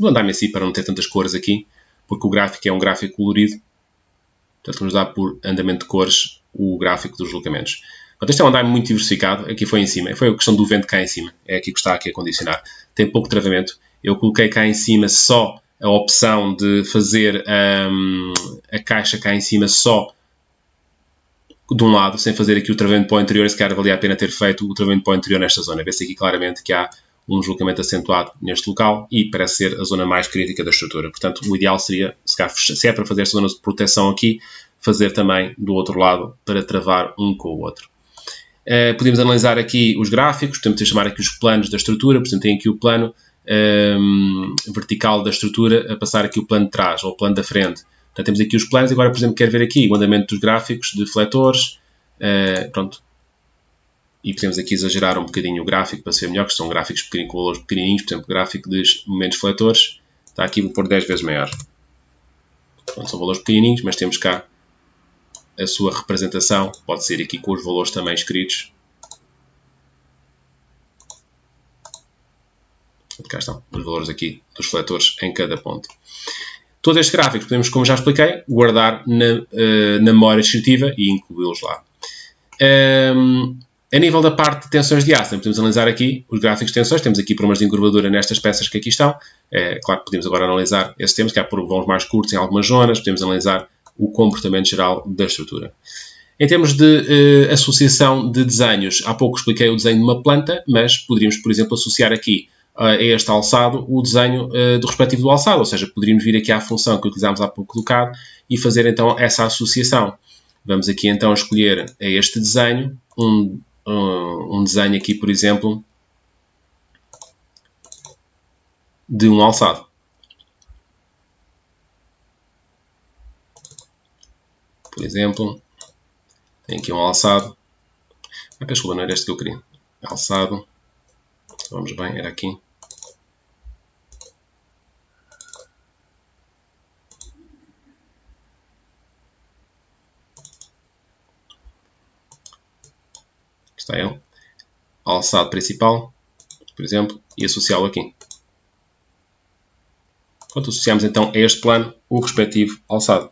andaime em si para não ter tantas cores aqui, porque o gráfico é um gráfico colorido. Portanto, nos dá por andamento de cores o gráfico dos deslocamentos. Portanto, este é um andaime muito diversificado. Aqui foi em cima. Foi a questão do vento cá em cima. É aqui que está aqui a condicionar. Tem pouco travamento. Eu coloquei cá em cima só a opção de fazer a caixa cá em cima só de um lado, sem fazer aqui o travamento para o interior. Se calhar valia a pena ter feito o travamento para o interior nesta zona. Vê-se aqui claramente que há um deslocamento acentuado neste local e parece ser a zona mais crítica da estrutura. Portanto, o ideal seria, se é para fazer esta zona de proteção aqui, fazer também do outro lado para travar um com o outro. Podemos analisar aqui os gráficos, podemos chamar aqui os planos da estrutura, por exemplo, tem aqui o plano vertical da estrutura a passar aqui o plano de trás ou o plano da frente. Portanto, temos aqui os planos, agora, por exemplo, quero ver aqui o andamento dos gráficos de fletores, pronto. E podemos aqui exagerar um bocadinho o gráfico para ser melhor, que são gráficos pequeninos, com valores pequenininhos, por exemplo, o gráfico dos momentos fletores, está aqui, vou pôr 10 vezes maior. Pronto, são valores pequenininhos, mas temos cá a sua representação, pode ser aqui com os valores também escritos. Cá estão os valores aqui dos fletores em cada ponto. Todos estes gráficos podemos, como já expliquei, guardar na memória descritiva e incluí-los lá. A nível da parte de tensões de aço, podemos analisar aqui os gráficos de tensões. Temos aqui problemas de encurvadura nestas peças que aqui estão. Claro que podemos agora analisar esses temas, que há vãos mais curtos em algumas zonas. Podemos analisar o comportamento geral da estrutura. Em termos de associação de desenhos, há pouco expliquei o desenho de uma planta, mas poderíamos, por exemplo, associar aqui a este alçado o desenho do respectivo do alçado, ou seja, poderíamos vir aqui à função que utilizámos há pouco do CAD e fazer então essa associação. Vamos aqui então escolher a este desenho, um desenho aqui, por exemplo, de um alçado. Por exemplo, tem aqui um alçado. Desculpa, não era este que eu queria. Alçado. Vamos bem, era aqui. Está ele. Alçado principal, por exemplo, e associá-lo aqui. Portanto, associamos então a este plano o respectivo alçado.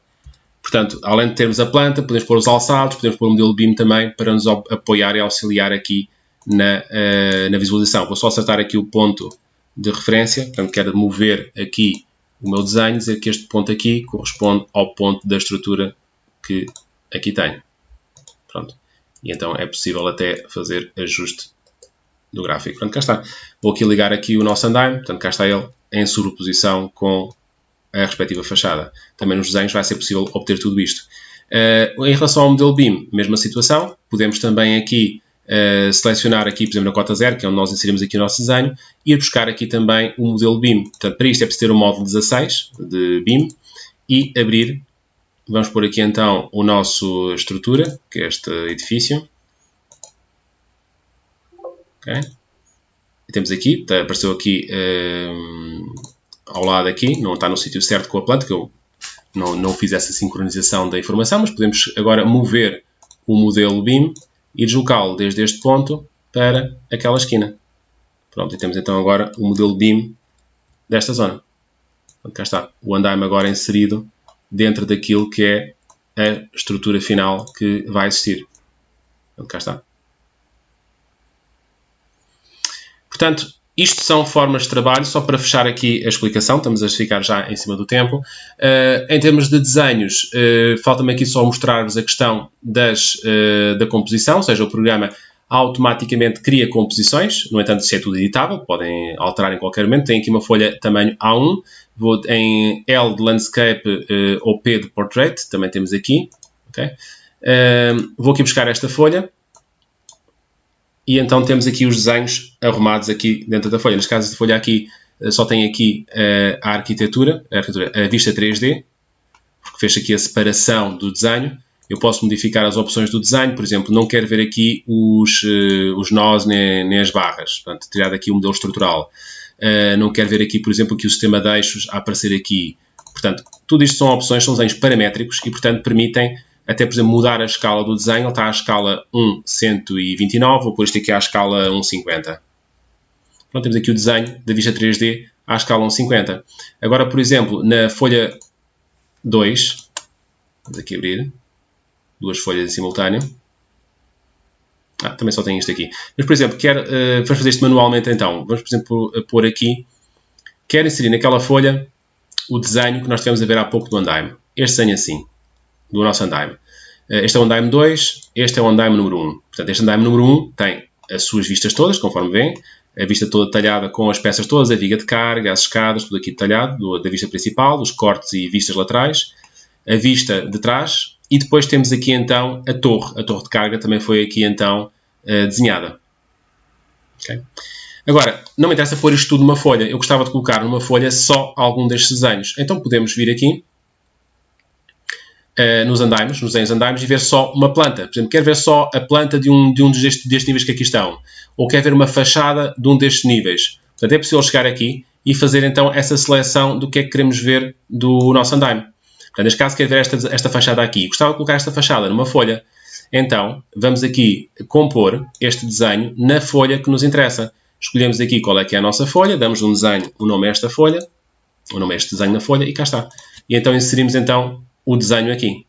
Portanto, além de termos a planta, podemos pôr os alçados, podemos pôr o modelo BIM também para nos apoiar e auxiliar aqui na visualização. Vou só acertar aqui o ponto de referência, portanto quero mover aqui o meu desenho, dizer que este ponto aqui corresponde ao ponto da estrutura que aqui tenho. Pronto. E então é possível até fazer ajuste do gráfico. Portanto, cá está. Vou aqui ligar aqui o nosso andaime, portanto cá está ele em sobreposição com a respectiva fachada. Também nos desenhos vai ser possível obter tudo isto. Em relação ao modelo BIM, mesma situação, podemos também aqui selecionar aqui, por exemplo, na cota 0, que é onde nós inserimos aqui o nosso desenho, e ir buscar aqui também o modelo BIM. Portanto, para isto é preciso ter o módulo 16 de BIM e abrir. Vamos pôr aqui então a nossa estrutura, que é este edifício. Okay. E temos aqui, apareceu aqui ao lado aqui, não está no sítio certo com a planta, que eu não fiz essa sincronização da informação, mas podemos agora mover o modelo BIM e deslocá-lo desde este ponto para aquela esquina. Pronto, e temos então agora o modelo BIM desta zona. Portanto, cá está, o andaime agora inserido dentro daquilo que é a estrutura final que vai existir. Portanto, cá está. Portanto, isto são formas de trabalho, só para fechar aqui a explicação, estamos a ficar já em cima do tempo. Em termos de desenhos, falta-me aqui só mostrar-vos a questão da composição, ou seja, o programa automaticamente cria composições, no entanto, se é tudo editável, podem alterar em qualquer momento. Tem aqui uma folha tamanho A1, vou em L de Landscape ou P de Portrait, também temos aqui. Okay? Vou aqui buscar esta folha. E então temos aqui os desenhos arrumados aqui dentro da folha. Neste caso, esta folha aqui só tem aqui a arquitetura, a vista 3D, porque fez aqui a separação do desenho. Eu posso modificar as opções do desenho, por exemplo, não quero ver aqui os nós nem as barras, portanto, tirar daqui o modelo estrutural. Não quero ver aqui, por exemplo, aqui o sistema de eixos a aparecer aqui. Portanto, tudo isto são opções, são desenhos paramétricos e, portanto, permitem até, por exemplo, mudar a escala do desenho. Ele está à escala 1:129, vou pôr isto aqui à escala 1:50. Pronto, temos aqui o desenho da vista 3D à escala 1:50. Agora, por exemplo, na folha 2, vamos aqui abrir duas folhas em simultâneo. Também só tem isto aqui. Mas, por exemplo, vamos fazer isto manualmente então. Vamos, por exemplo, pôr aqui, quero inserir naquela folha o desenho que nós tivemos a ver há pouco do andaime. Este desenho assim, do nosso andaime. Este é o andaime 2, este é o andaime número 1. Portanto, este andaime número 1 tem as suas vistas todas, conforme vêem, a vista toda detalhada com as peças todas, a viga de carga, as escadas, tudo aqui detalhado, da vista principal, os cortes e vistas laterais, a vista de trás, e depois temos aqui então a torre de carga também foi aqui então desenhada. Okay? Agora, não me interessa pôr isto tudo numa folha, eu gostava de colocar numa folha só algum destes desenhos. Então podemos vir aqui nos desenhos andaimes e ver só uma planta. Por exemplo, quero ver só a planta de um destes níveis que aqui estão. Ou quero ver uma fachada de um destes níveis. Portanto, é possível chegar aqui e fazer então essa seleção do que é que queremos ver do nosso andaime. Portanto, neste caso, quero ver esta fachada aqui. Gostava de colocar esta fachada numa folha. Então, vamos aqui compor este desenho na folha que nos interessa. Escolhemos aqui qual é que é a nossa folha, damos um desenho, o nome é esta folha, o nome é este desenho na folha e cá está. E então inserimos então o desenho aqui.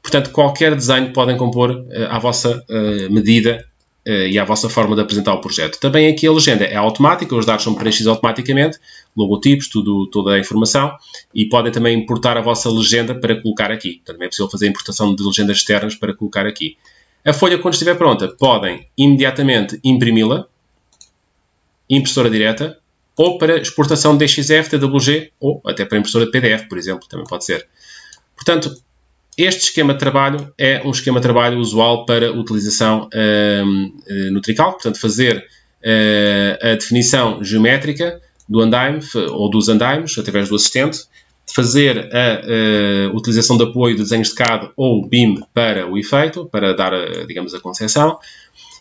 Portanto, qualquer desenho podem compor à vossa medida e à vossa forma de apresentar o projeto. Também aqui a legenda é automática, os dados são preenchidos automaticamente, logotipos, toda a informação, e podem também importar a vossa legenda para colocar aqui. Portanto, também é possível fazer a importação de legendas externas para colocar aqui. A folha, quando estiver pronta, podem imediatamente imprimi-la, impressora direta, ou para exportação de DXF, TWG, ou até para impressora de PDF, por exemplo, também pode ser. Portanto, este esquema de trabalho é um esquema de trabalho usual para utilização no Trical, portanto, fazer a definição geométrica do andaime ou dos andaimes através do assistente, fazer a utilização de apoio de desenhos de CAD ou BIM para o efeito, para dar, digamos, a concepção,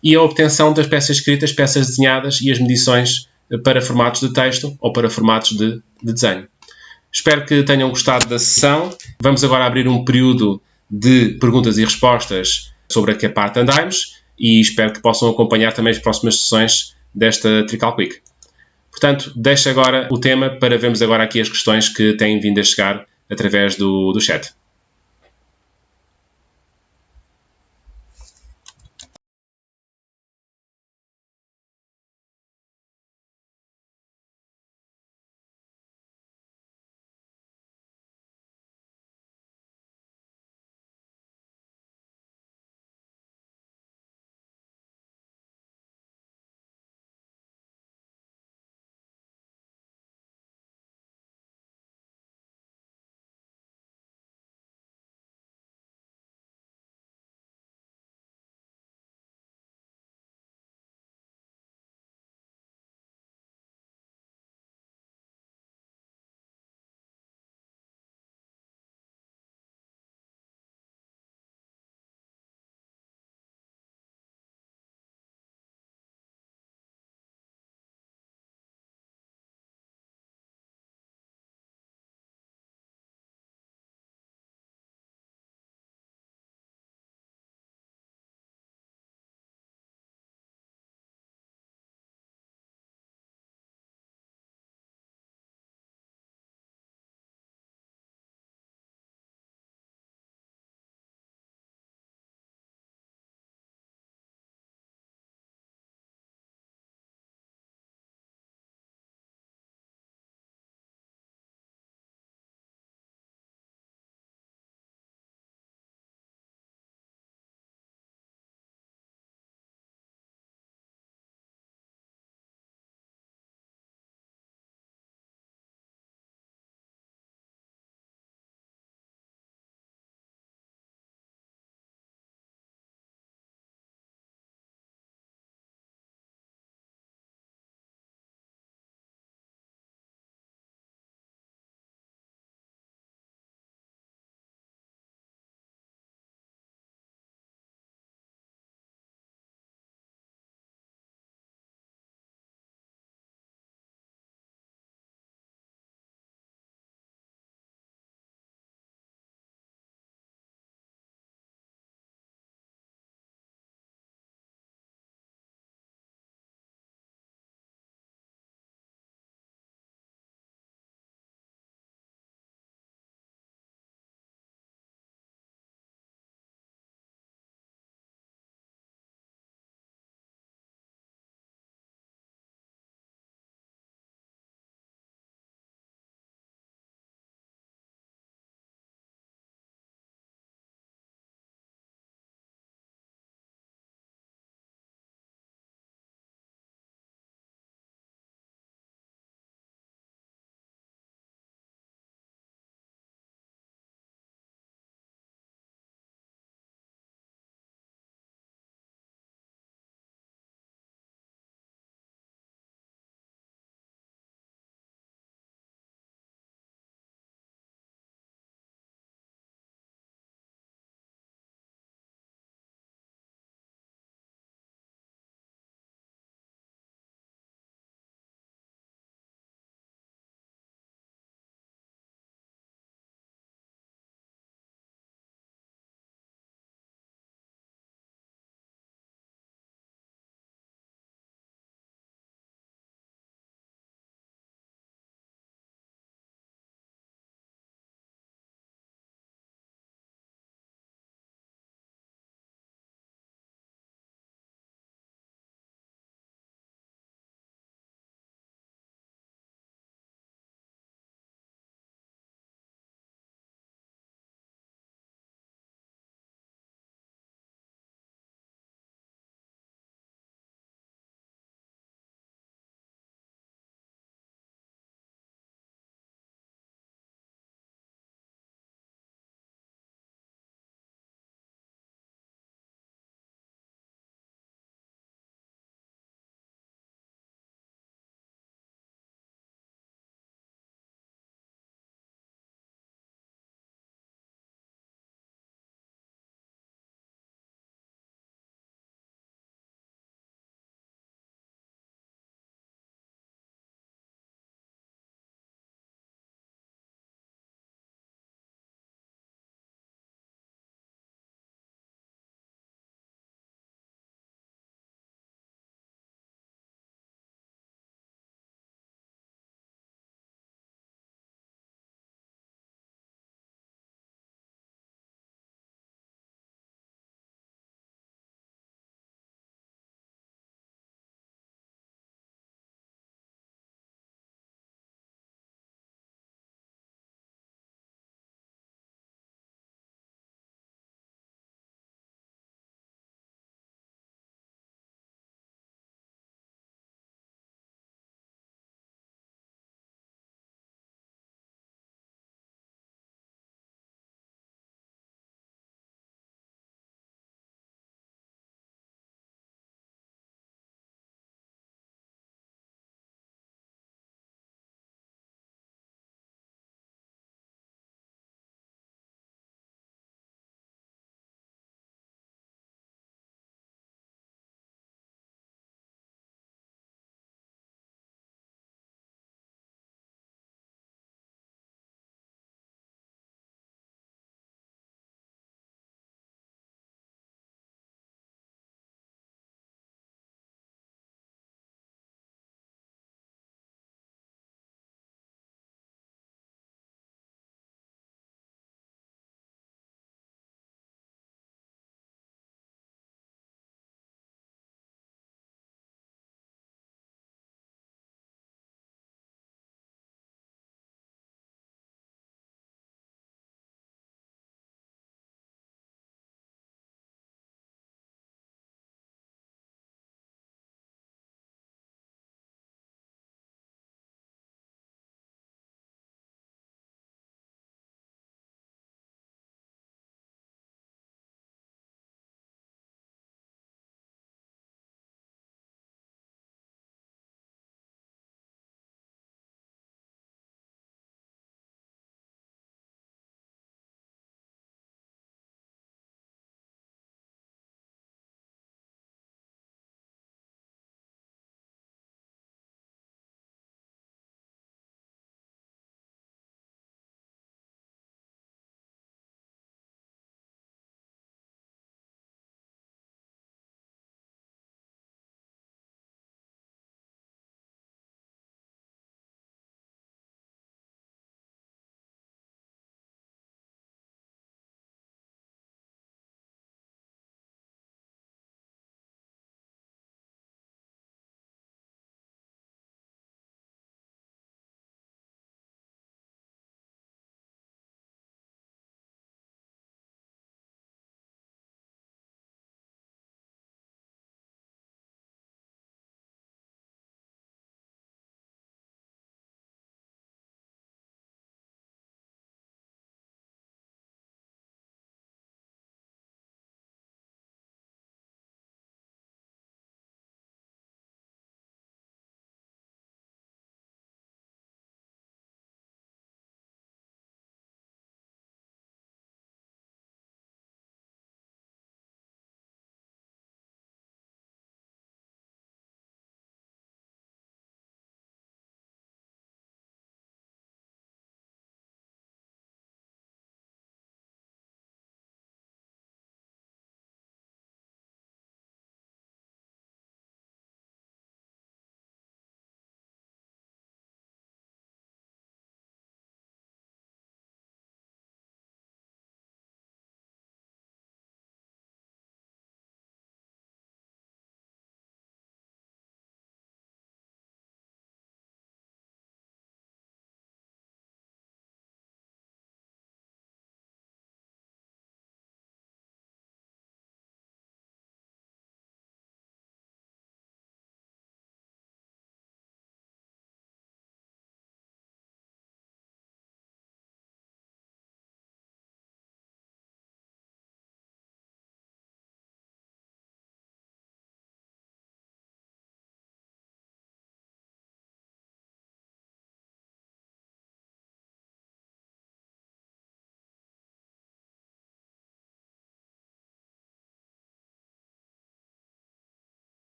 e a obtenção das peças escritas, peças desenhadas e as medições para formatos de texto ou para formatos de desenho. Espero que tenham gostado da sessão. Vamos agora abrir um período de perguntas e respostas sobre a parte de andaimes e espero que possam acompanhar também as próximas sessões desta Trical Quick. Portanto, deixo agora o tema para vermos agora aqui as questões que têm vindo a chegar através do chat.